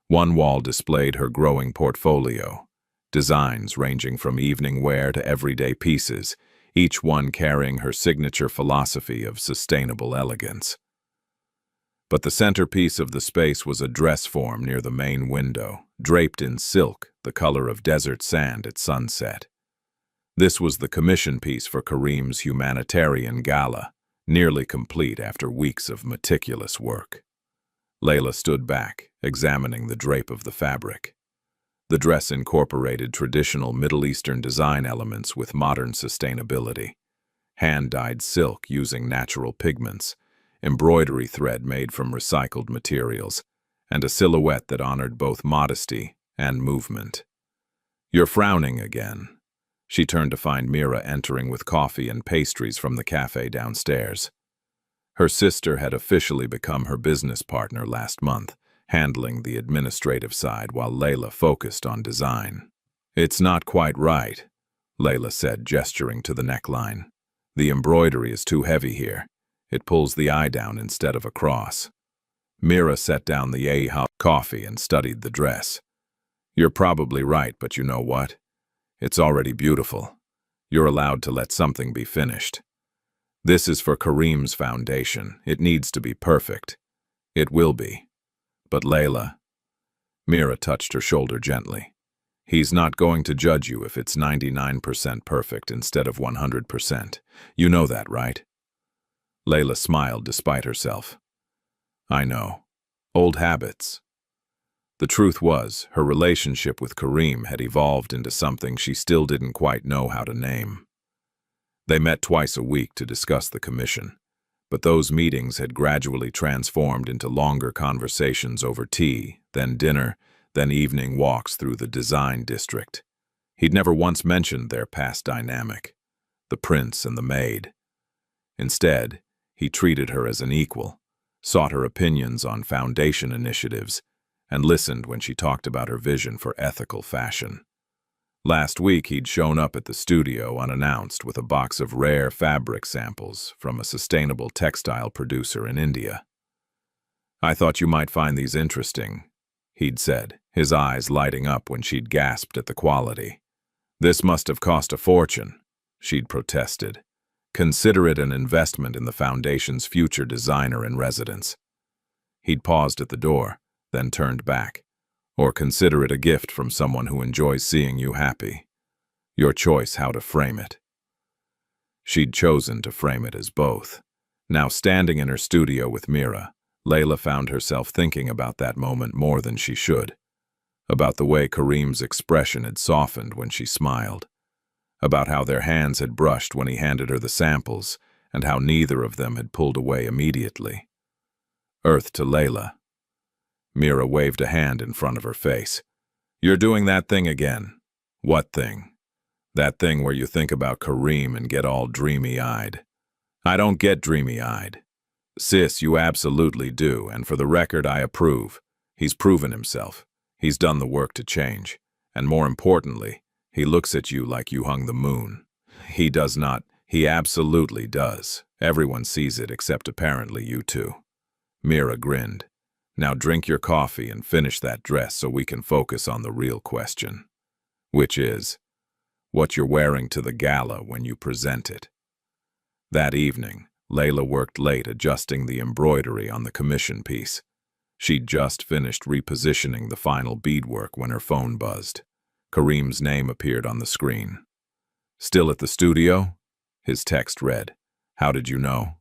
One wall displayed her growing portfolio, designs ranging from evening wear to everyday pieces, each one carrying her signature philosophy of sustainable elegance. But the centerpiece of the space was a dress form near the main window, draped in silk, the color of desert sand at sunset. This was the commission piece for Kareem's humanitarian gala, nearly complete after weeks of meticulous work. Layla stood back, examining the drape of the fabric. The dress incorporated traditional Middle Eastern design elements with modern sustainability. Hand-dyed silk using natural pigments, embroidery thread made from recycled materials, and a silhouette that honored both modesty and movement. "You're frowning again." She turned to find Mira entering with coffee and pastries from the cafe downstairs. Her sister had officially become her business partner last month, handling the administrative side while Layla focused on design. "It's not quite right," Layla said, gesturing to the neckline. "The embroidery is too heavy here. It pulls the eye down instead of across." Mira set down the coffee and studied the dress. "You're probably right, but you know what? It's already beautiful. You're allowed to let something be finished. This is for Kareem's foundation. It needs to be perfect. It will be. But Layla," Mira touched her shoulder gently, "he's not going to judge you if it's 99% perfect instead of 100%. You know that, right?" Layla smiled despite herself. "I know. Old habits." The truth was, her relationship with Kareem had evolved into something she still didn't quite know how to name. They met twice a week to discuss the commission, but those meetings had gradually transformed into longer conversations over tea, then dinner, then evening walks through the design district. He'd never once mentioned their past dynamic, the prince and the maid. Instead, he treated her as an equal, sought her opinions on foundation initiatives, and listened when she talked about her vision for ethical fashion. Last week, he'd shown up at the studio unannounced with a box of rare fabric samples from a sustainable textile producer in India. "I thought you might find these interesting," he'd said, his eyes lighting up when she'd gasped at the quality. "This must have cost a fortune," she'd protested. "Consider it an investment in the foundation's future designer in residence." He'd paused at the door, then turned back. "Or consider it a gift from someone who enjoys seeing you happy. Your choice how to frame it." She'd chosen to frame it as both. Now standing in her studio with Mira, Layla found herself thinking about that moment more than she should. About the way Kareem's expression had softened when she smiled. About how their hands had brushed when he handed her the samples, and how neither of them had pulled away immediately. Earth to Layla. Mira waved a hand in front of her face. "You're doing that thing again." "What thing?" "That thing where you think about Kareem and get all dreamy-eyed." "I don't get dreamy-eyed." "Sis, you absolutely do, and for the record, I approve. He's proven himself. He's done the work to change. And more importantly, he looks at you like you hung the moon." "He does not." "He absolutely does. Everyone sees it except apparently you two." Mira grinned. "Now drink your coffee and finish that dress so we can focus on the real question. Which is, what you're wearing to the gala when you present it." That evening, Layla worked late adjusting the embroidery on the commission piece. She'd just finished repositioning the final beadwork when her phone buzzed. Kareem's name appeared on the screen. "Still at the studio?" His text read. "How did you know?"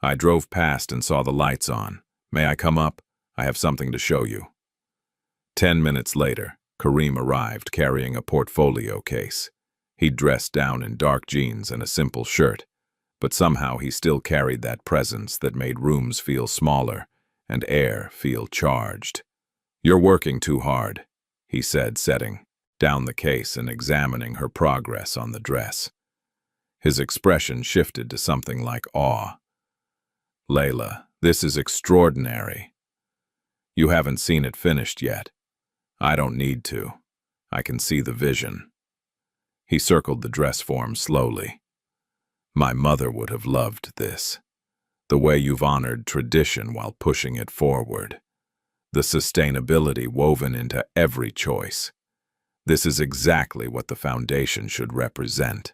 "I drove past and saw the lights on. May I come up? I have something to show you." 10 minutes later, Kareem arrived carrying a portfolio case. He'd dressed down in dark jeans and a simple shirt, but somehow he still carried that presence that made rooms feel smaller and air feel charged. "You're working too hard," he said, setting down the case and examining her progress on the dress. His expression shifted to something like awe. "Layla, this is extraordinary. You haven't seen it finished yet. I don't need to. I can see the vision." He circled the dress form slowly. "My mother would have loved this. The way you've honored tradition while pushing it forward. The sustainability woven into every choice. This is exactly what the foundation should represent."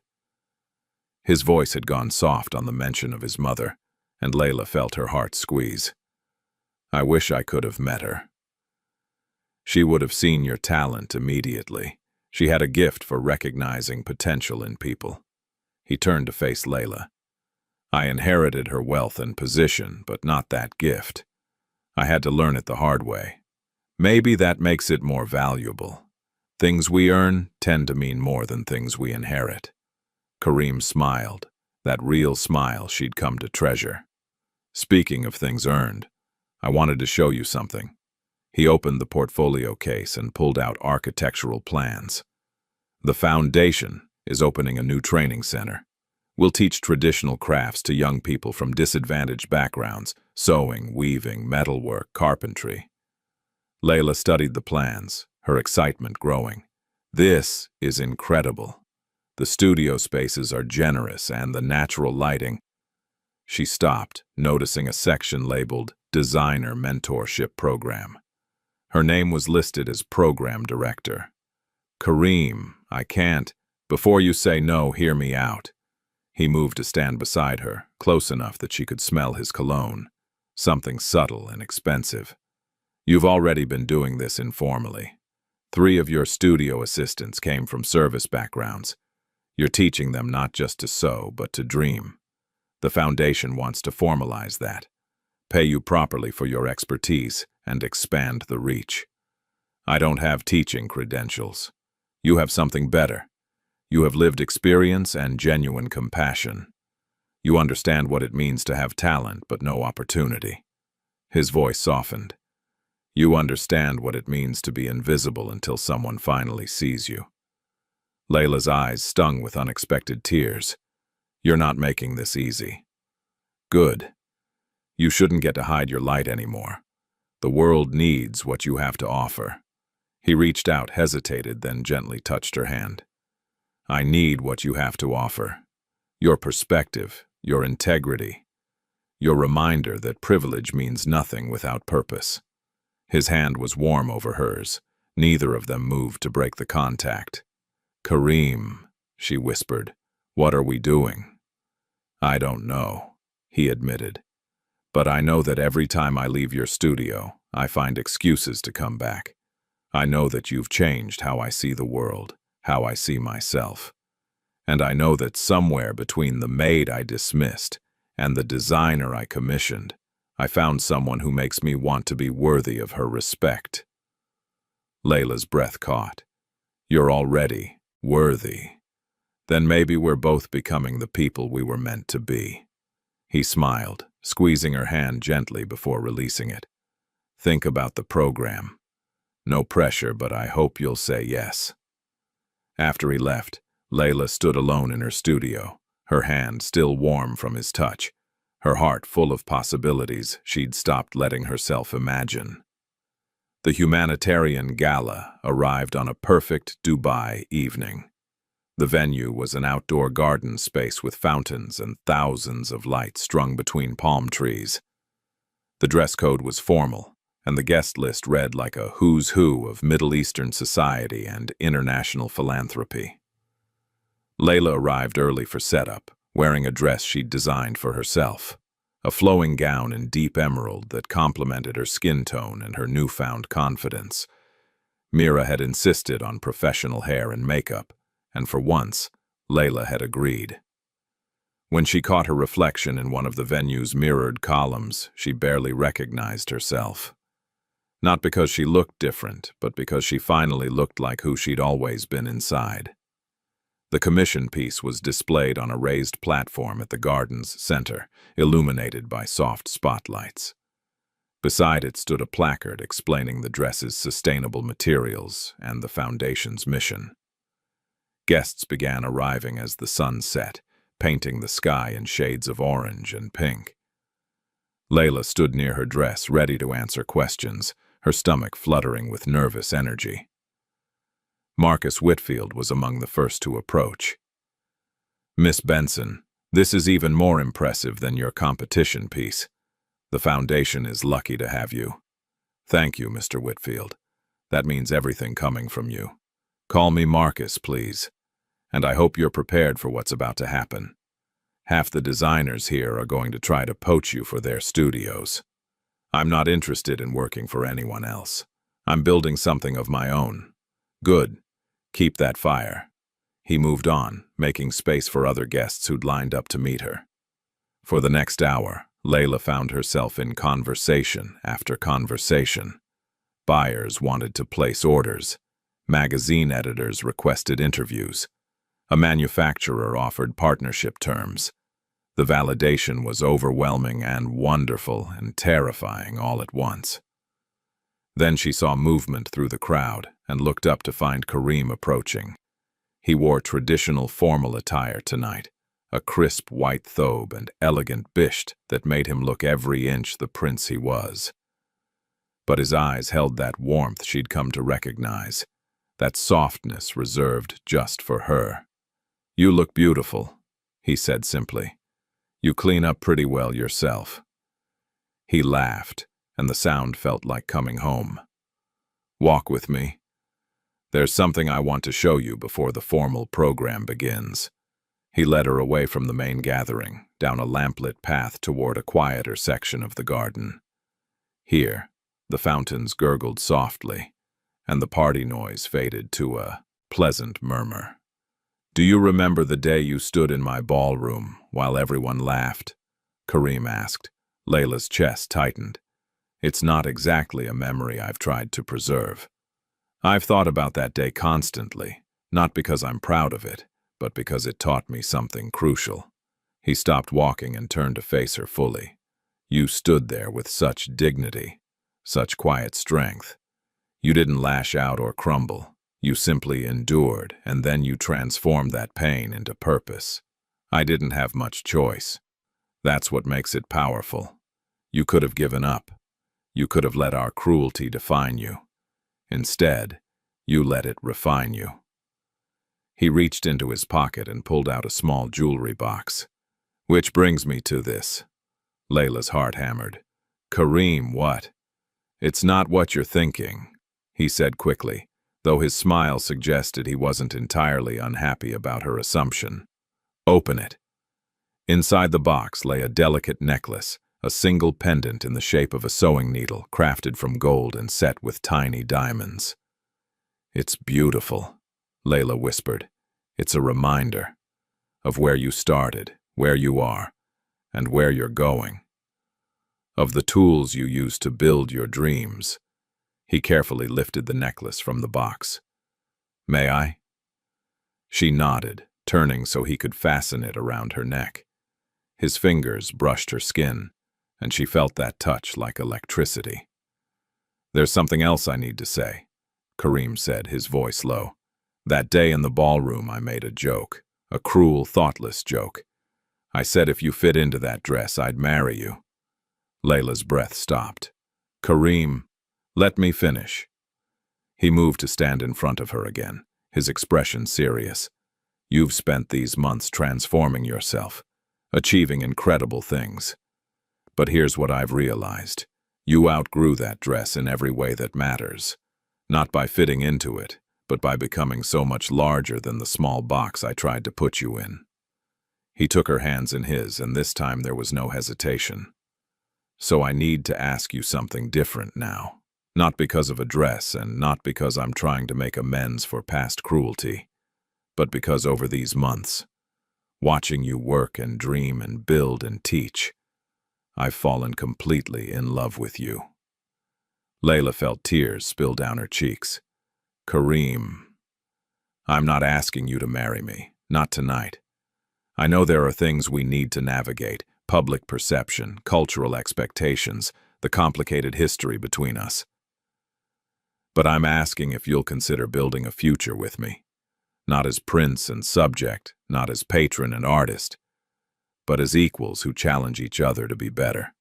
His voice had gone soft on the mention of his mother, and Layla felt her heart squeeze. I wish I could have met her. She would have seen your talent immediately. She had a gift for recognizing potential in people. He turned to face Layla. I inherited her wealth and position, but not that gift. I had to learn it the hard way. Maybe that makes it more valuable. Things we earn tend to mean more than things we inherit. Kareem smiled, that real smile she'd come to treasure. Speaking of things earned, I wanted to show you something. He opened the portfolio case and pulled out architectural plans. The foundation is opening a new training center. We'll teach traditional crafts to young people from disadvantaged backgrounds: sewing, weaving, metalwork, carpentry. Layla studied the plans, her excitement growing. This is incredible. The studio spaces are generous and the natural lighting. She stopped, noticing a section labeled Designer Mentorship Program. Her name was listed as Program Director. Kareem, I can't. Before you say no, hear me out. He moved to stand beside her, close enough that she could smell his cologne, something subtle and expensive. You've already been doing this informally. 3 of your studio assistants came from service backgrounds. You're teaching them not just to sew, but to dream. The foundation wants to formalize that, pay you properly for your expertise, and expand the reach. I don't have teaching credentials. You have something better. You have lived experience and genuine compassion. You understand what it means to have talent but no opportunity. His voice softened. You understand what it means to be invisible until someone finally sees you. Layla's eyes stung with unexpected tears. You're not making this easy. Good. You shouldn't get to hide your light anymore. The world needs what you have to offer. He reached out, hesitated, then gently touched her hand. I need what you have to offer. Your perspective, your integrity, your reminder that privilege means nothing without purpose. His hand was warm over hers. Neither of them moved to break the contact. Kareem, she whispered, what are we doing? I don't know, he admitted. But I know that every time I leave your studio, I find excuses to come back. I know that you've changed how I see the world, how I see myself. And I know that somewhere between the maid I dismissed and the designer I commissioned, I found someone who makes me want to be worthy of her respect. Layla's breath caught. You're already worthy. Then maybe we're both becoming the people we were meant to be. He smiled, squeezing her hand gently before releasing it. Think about the program. No pressure, but I hope you'll say yes. After he left, Layla stood alone in her studio, her hand still warm from his touch, her heart full of possibilities she'd stopped letting herself imagine. The humanitarian gala arrived on a perfect Dubai evening. The venue was an outdoor garden space with fountains and thousands of lights strung between palm trees. The dress code was formal, and the guest list read like a who's who of Middle Eastern society and international philanthropy. Layla arrived early for setup, wearing a dress she'd designed for herself, a flowing gown in deep emerald that complemented her skin tone and her newfound confidence. Mira had insisted on professional hair and makeup, and for once, Layla had agreed. When she caught her reflection in one of the venue's mirrored columns, she barely recognized herself. Not because she looked different, but because she finally looked like who she'd always been inside. The commission piece was displayed on a raised platform at the garden's center, illuminated by soft spotlights. Beside it stood a placard explaining the dress's sustainable materials and the foundation's mission. Guests began arriving as the sun set, painting the sky in shades of orange and pink. Layla stood near her dress, ready to answer questions, her stomach fluttering with nervous energy. Marcus Whitfield was among the first to approach. Miss Benson, this is even more impressive than your competition piece. The foundation is lucky to have you. Thank you, Mr. Whitfield. That means everything coming from you. Call me Marcus, please. And I hope you're prepared for what's about to happen. Half the designers here are going to try to poach you for their studios. I'm not interested in working for anyone else. I'm building something of my own. Good. Keep that fire. He moved on, making space for other guests who'd lined up to meet her. For the next hour, Layla found herself in conversation after conversation. Buyers wanted to place orders. Magazine editors requested interviews. A manufacturer offered partnership terms. The validation was overwhelming and wonderful and terrifying all at once. Then she saw movement through the crowd and looked up to find Kareem approaching. He wore traditional formal attire tonight, a crisp white thobe and elegant bisht that made him look every inch the prince he was. But his eyes held that warmth she'd come to recognize, that softness reserved just for her. "You look beautiful," he said simply. "You clean up pretty well yourself." He laughed, and the sound felt like coming home. "Walk with me. There's something I want to show you before the formal program begins." He led her away from the main gathering, down a lamplit path toward a quieter section of the garden. Here, the fountains gurgled softly, and the party noise faded to a pleasant murmur. "Do you remember the day you stood in my ballroom while everyone laughed?" Kareem asked. Layla's chest tightened. "It's not exactly a memory I've tried to preserve. I've thought about that day constantly, not because I'm proud of it, but because it taught me something crucial." He stopped walking and turned to face her fully. "You stood there with such dignity, such quiet strength. You didn't lash out or crumble. You simply endured, and then you transformed that pain into purpose. I didn't have much choice. That's what makes it powerful. You could have given up. You could have let our cruelty define you. Instead, you let it refine you." He reached into his pocket and pulled out a small jewelry box. "Which brings me to this." Layla's heart hammered. "Kareem, what?" "It's not what you're thinking," he said quickly, though his smile suggested he wasn't entirely unhappy about her assumption. "Open it." Inside the box lay a delicate necklace, a single pendant in the shape of a sewing needle, crafted from gold and set with tiny diamonds. "It's beautiful," Layla whispered. "It's a reminder of where you started, where you are, and where you're going. Of the tools you used to build your dreams." He carefully lifted the necklace from the box. "May I?" She nodded, turning so he could fasten it around her neck. His fingers brushed her skin, and she felt that touch like electricity. "There's something else I need to say," Kareem said, his voice low. "That day in the ballroom I made a joke, a cruel, thoughtless joke. I said if you fit into that dress, I'd marry you." Layla's breath stopped. "Kareem, let me finish." He moved to stand in front of her again, his expression serious. "You've spent these months transforming yourself, achieving incredible things. But here's what I've realized. You outgrew that dress in every way that matters. Not by fitting into it, but by becoming so much larger than the small box I tried to put you in." He took her hands in his, and this time there was no hesitation. "So I need to ask you something different now. Not because of a dress, and not because I'm trying to make amends for past cruelty, but because over these months, watching you work and dream and build and teach, I've fallen completely in love with you." Layla felt tears spill down her cheeks. "Kareem, I'm not asking you to marry me, not tonight. I know there are things we need to navigate, public perception, cultural expectations, the complicated history between us. But I'm asking if you'll consider building a future with me, not as prince and subject, not as patron and artist, but as equals who challenge each other to be better.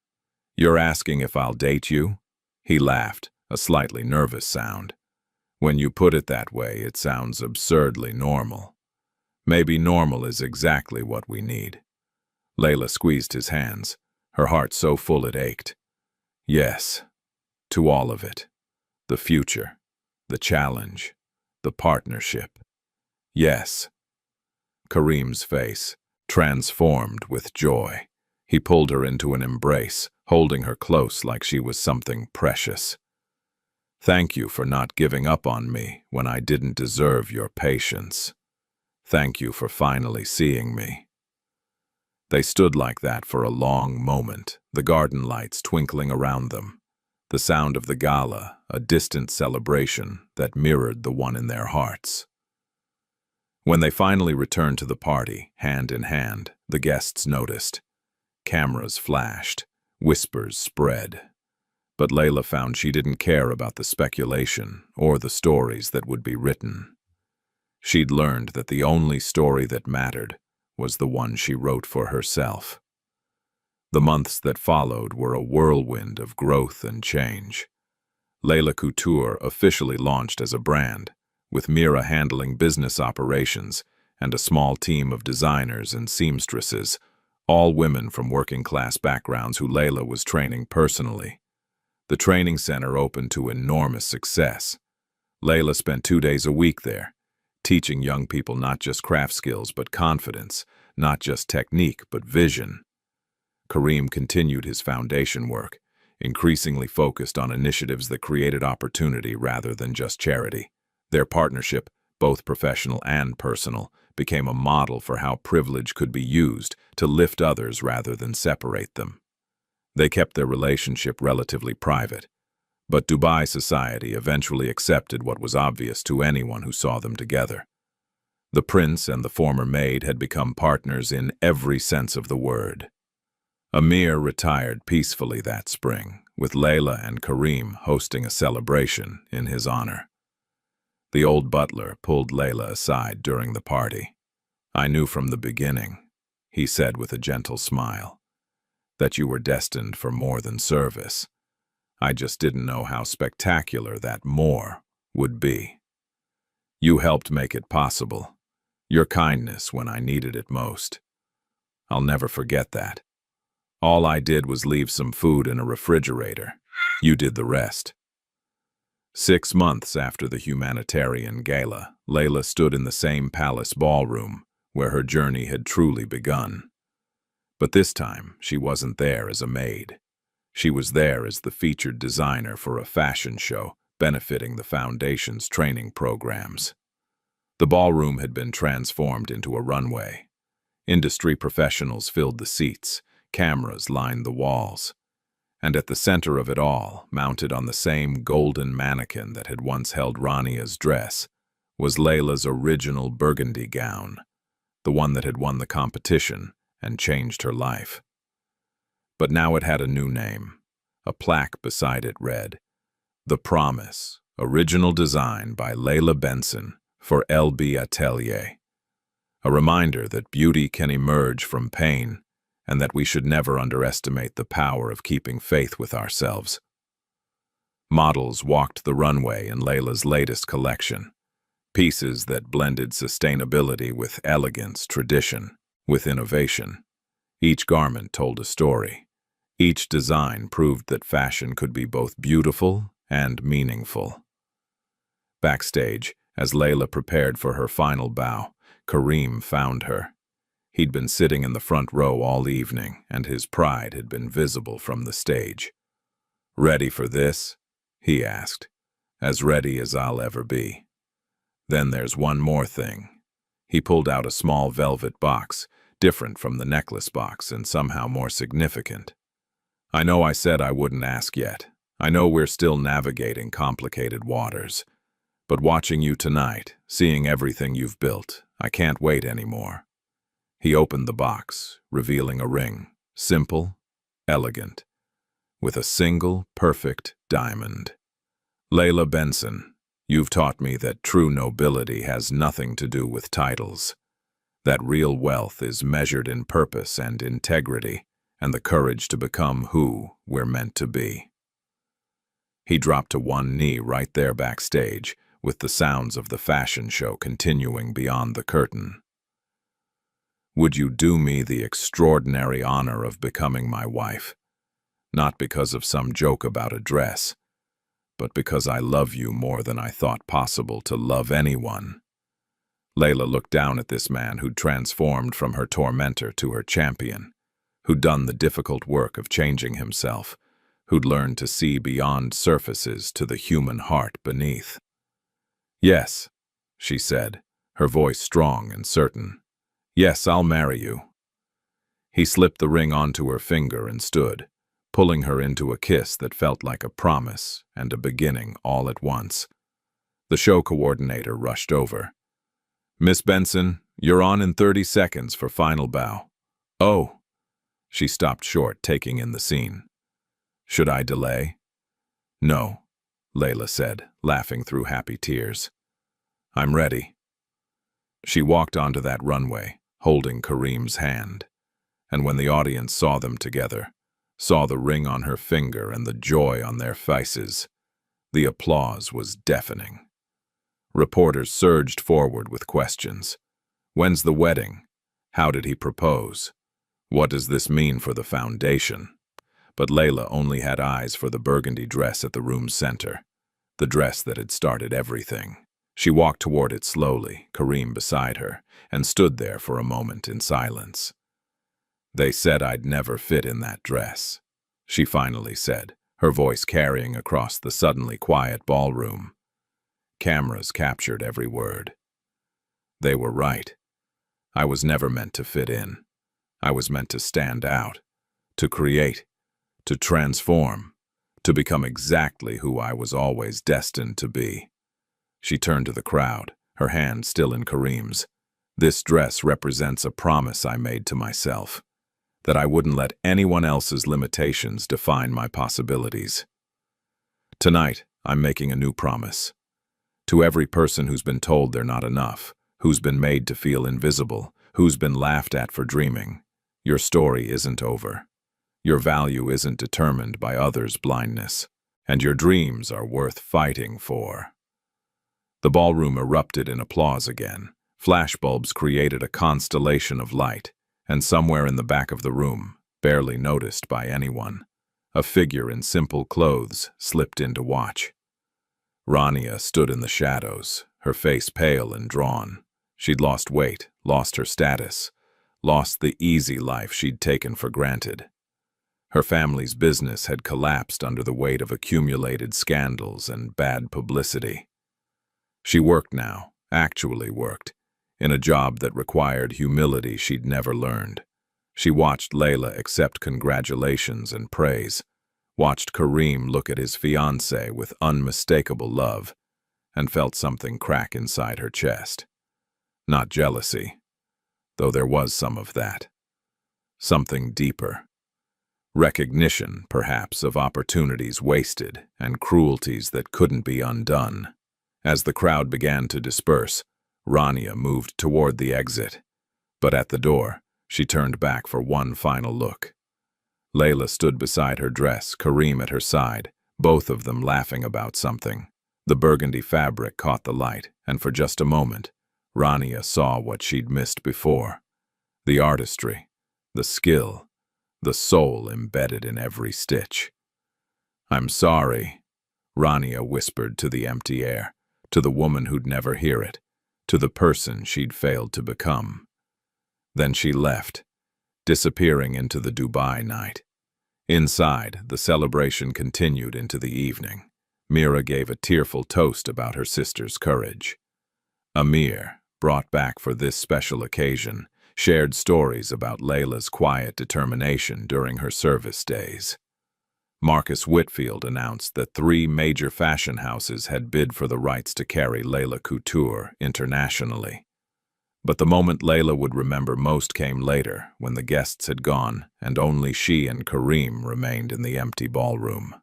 You're asking if I'll date you?" He laughed, a slightly nervous sound. "When you put it that way, it sounds absurdly normal. Maybe normal is exactly what we need." Layla squeezed his hands, her heart so full it ached. "Yes, to all of it. The future, the challenge, the partnership. Yes." Kareem's face transformed with joy. He pulled her into an embrace, holding her close like she was something precious. "Thank you for not giving up on me when I didn't deserve your patience. Thank you for finally seeing me." They stood like that for a long moment, the garden lights twinkling around them, the sound of the gala, a distant celebration that mirrored the one in their hearts. When they finally returned to the party, hand in hand, the guests noticed. Cameras flashed, whispers spread. But Layla found she didn't care about the speculation or the stories that would be written. She'd learned that the only story that mattered was the one she wrote for herself. The months that followed were a whirlwind of growth and change. Layla Couture officially launched as a brand, with Mira handling business operations and a small team of designers and seamstresses, all women from working-class backgrounds who Layla was training personally. The training center opened to enormous success. Layla spent 2 days a week there, teaching young people not just craft skills but confidence, not just technique but vision. Kareem continued his foundation work, increasingly focused on initiatives that created opportunity rather than just charity. Their partnership, both professional and personal, became a model for how privilege could be used to lift others rather than separate them. They kept their relationship relatively private, but Dubai society eventually accepted what was obvious to anyone who saw them together. The prince and the former maid had become partners in every sense of the word. Amir retired peacefully that spring, with Layla and Kareem hosting a celebration in his honor. The old butler pulled Layla aside during the party. "I knew from the beginning," he said with a gentle smile, "that you were destined for more than service. I just didn't know how spectacular that more would be. You helped make it possible. Your kindness when I needed it most. I'll never forget that. All I did was leave some food in a refrigerator. You did the rest." 6 months after the humanitarian gala, Layla stood in the same palace ballroom where her journey had truly begun. But this time, she wasn't there as a maid. She was there as the featured designer for a fashion show benefiting the Foundation's training programs. The ballroom had been transformed into a runway. Industry professionals filled the seats, cameras lined the walls. And at the center of it all, mounted on the same golden mannequin that had once held Rania's dress, was Layla's original burgundy gown, the one that had won the competition and changed her life. But now it had a new name. A plaque beside it read, "The Promise, original design by Layla Benson for LB Atelier." A reminder that beauty can emerge from pain and that we should never underestimate the power of keeping faith with ourselves. Models walked the runway in Layla's latest collection, pieces that blended sustainability with elegance, tradition, with innovation. Each garment told a story. Each design proved that fashion could be both beautiful and meaningful. Backstage, as Layla prepared for her final bow, Kareem found her. He'd been sitting in the front row all evening, and his pride had been visible from the stage. "Ready for this?" he asked. "As ready as I'll ever be. Then there's one more thing." He pulled out a small velvet box, different from the necklace box and somehow more significant. "I know I said I wouldn't ask yet. I know we're still navigating complicated waters. But watching you tonight, seeing everything you've built, I can't wait anymore." He opened the box, revealing a ring, simple, elegant, with a single, perfect diamond. "Layla Benson, you've taught me that true nobility has nothing to do with titles, that real wealth is measured in purpose and integrity, and the courage to become who we're meant to be." He dropped to one knee right there backstage, with the sounds of the fashion show continuing beyond the curtain. "Would you do me the extraordinary honor of becoming my wife? Not because of some joke about a dress, but because I love you more than I thought possible to love anyone." Layla looked down at this man who'd transformed from her tormentor to her champion, who'd done the difficult work of changing himself, who'd learned to see beyond surfaces to the human heart beneath. "Yes," she said, her voice strong and certain. "Yes, I'll marry you." He slipped the ring onto her finger and stood, pulling her into a kiss that felt like a promise and a beginning all at once. The show coordinator rushed over. "Miss Benson, you're on in 30 seconds for final bow." "Oh." She stopped short, taking in the scene. "Should I delay?" "No," Layla said, laughing through happy tears. "I'm ready." She walked onto that runway, holding Kareem's hand. And when the audience saw them together, saw the ring on her finger and the joy on their faces, the applause was deafening. Reporters surged forward with questions. "When's the wedding? How did he propose? What does this mean for the foundation?" But Layla only had eyes for the burgundy dress at the room's center, the dress that had started everything. She walked toward it slowly, Kareem beside her, and stood there for a moment in silence. "They said I'd never fit in that dress," she finally said, her voice carrying across the suddenly quiet ballroom. Cameras captured every word. "They were right. I was never meant to fit in. I was meant to stand out, to create, to transform, to become exactly who I was always destined to be." She turned to the crowd, her hand still in Kareem's. "This dress represents a promise I made to myself, that I wouldn't let anyone else's limitations define my possibilities. Tonight, I'm making a new promise. To every person who's been told they're not enough, who's been made to feel invisible, who's been laughed at for dreaming, your story isn't over. Your value isn't determined by others' blindness, and your dreams are worth fighting for." The ballroom erupted in applause again. Flashbulbs created a constellation of light, and somewhere in the back of the room, barely noticed by anyone, a figure in simple clothes slipped in to watch. Rania stood in the shadows, her face pale and drawn. She'd lost weight, lost her status, lost the easy life she'd taken for granted. Her family's business had collapsed under the weight of accumulated scandals and bad publicity. She worked now, actually worked, in a job that required humility she'd never learned. She watched Layla accept congratulations and praise, watched Kareem look at his fiancée with unmistakable love, and felt something crack inside her chest. Not jealousy, though there was some of that. Something deeper. Recognition, perhaps, of opportunities wasted and cruelties that couldn't be undone. As the crowd began to disperse, Rania moved toward the exit. But at the door, she turned back for one final look. Layla stood beside her dress, Kareem at her side, both of them laughing about something. The burgundy fabric caught the light, and for just a moment, Rania saw what she'd missed before. The artistry, the skill, the soul embedded in every stitch. "I'm sorry," Rania whispered to the empty air, to the woman who'd never hear it, to the person she'd failed to become. Then she left, disappearing into the Dubai night. Inside, the celebration continued into the evening. Mira gave a tearful toast about her sister's courage. Amir, brought back for this special occasion, shared stories about Layla's quiet determination during her service days. Marcus Whitfield announced that 3 major fashion houses had bid for the rights to carry Layla Couture internationally. But the moment Layla would remember most came later, when the guests had gone and only she and Kareem remained in the empty ballroom.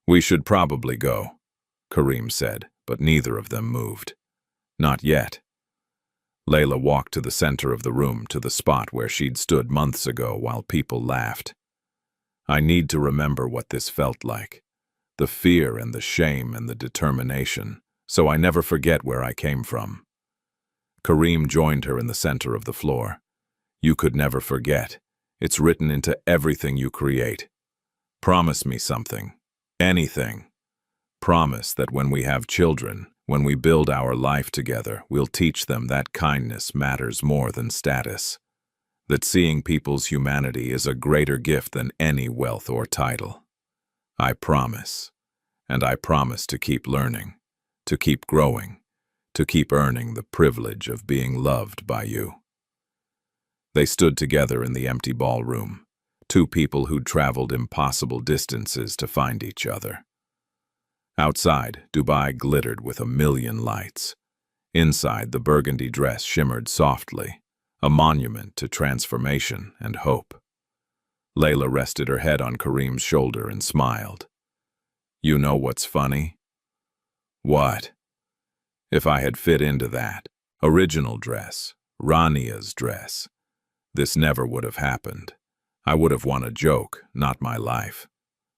"We should probably go," Kareem said, but neither of them moved. "Not yet." Layla walked to the center of the room, to the spot where she'd stood months ago while people laughed. "I need to remember what this felt like, the fear and the shame and the determination, so I never forget where I came from." Kareem joined her in the center of the floor. "You could never forget. It's written into everything you create. Promise me something. Anything. Promise that when we have children, when we build our life together, we'll teach them that kindness matters more than status. that seeing people's humanity is a greater gift than any wealth or title. I promise, and I promise to keep learning, to keep growing, to keep earning the privilege of being loved by you." They stood together in the empty ballroom, two people who'd traveled impossible distances to find each other. Outside, Dubai glittered with a million lights. Inside, the burgundy dress shimmered softly, a monument to transformation and hope. Layla rested her head on Kareem's shoulder and smiled. "You know what's funny?" "What?" "If I had fit into that original dress, Rania's dress, this never would have happened. I would have won a joke, not my life."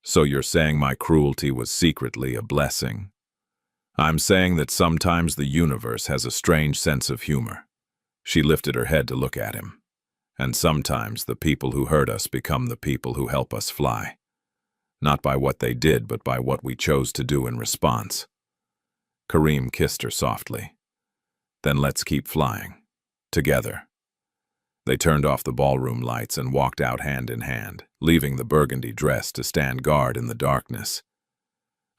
"So you're saying my cruelty was secretly a blessing?" "I'm saying that sometimes the universe has a strange sense of humor." She lifted her head to look at him. "And sometimes the people who hurt us become the people who help us fly. Not by what they did, but by what we chose to do in response." Kareem kissed her softly. "Then let's keep flying. Together." They turned off the ballroom lights and walked out hand in hand, leaving the burgundy dress to stand guard in the darkness.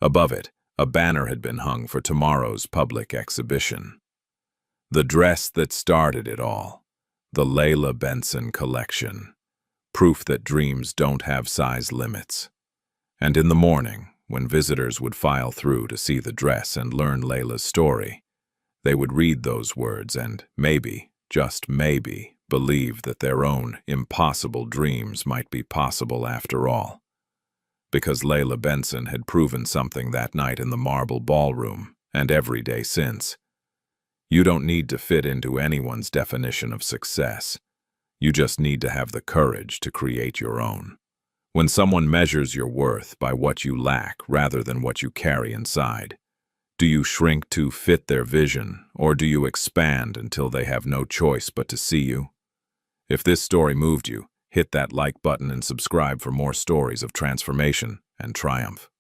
Above it, a banner had been hung for tomorrow's public exhibition. The dress that started it all, the Layla Benson collection, proof that dreams don't have size limits. And in the morning, when visitors would file through to see the dress and learn Layla's story, they would read those words and maybe, just maybe, believe that their own impossible dreams might be possible after all. Because Layla Benson had proven something that night in the marble ballroom, and every day since. You don't need to fit into anyone's definition of success. You just need to have the courage to create your own. When someone measures your worth by what you lack rather than what you carry inside, do you shrink to fit their vision, or do you expand until they have no choice but to see you? If this story moved you, hit that like button and subscribe for more stories of transformation and triumph.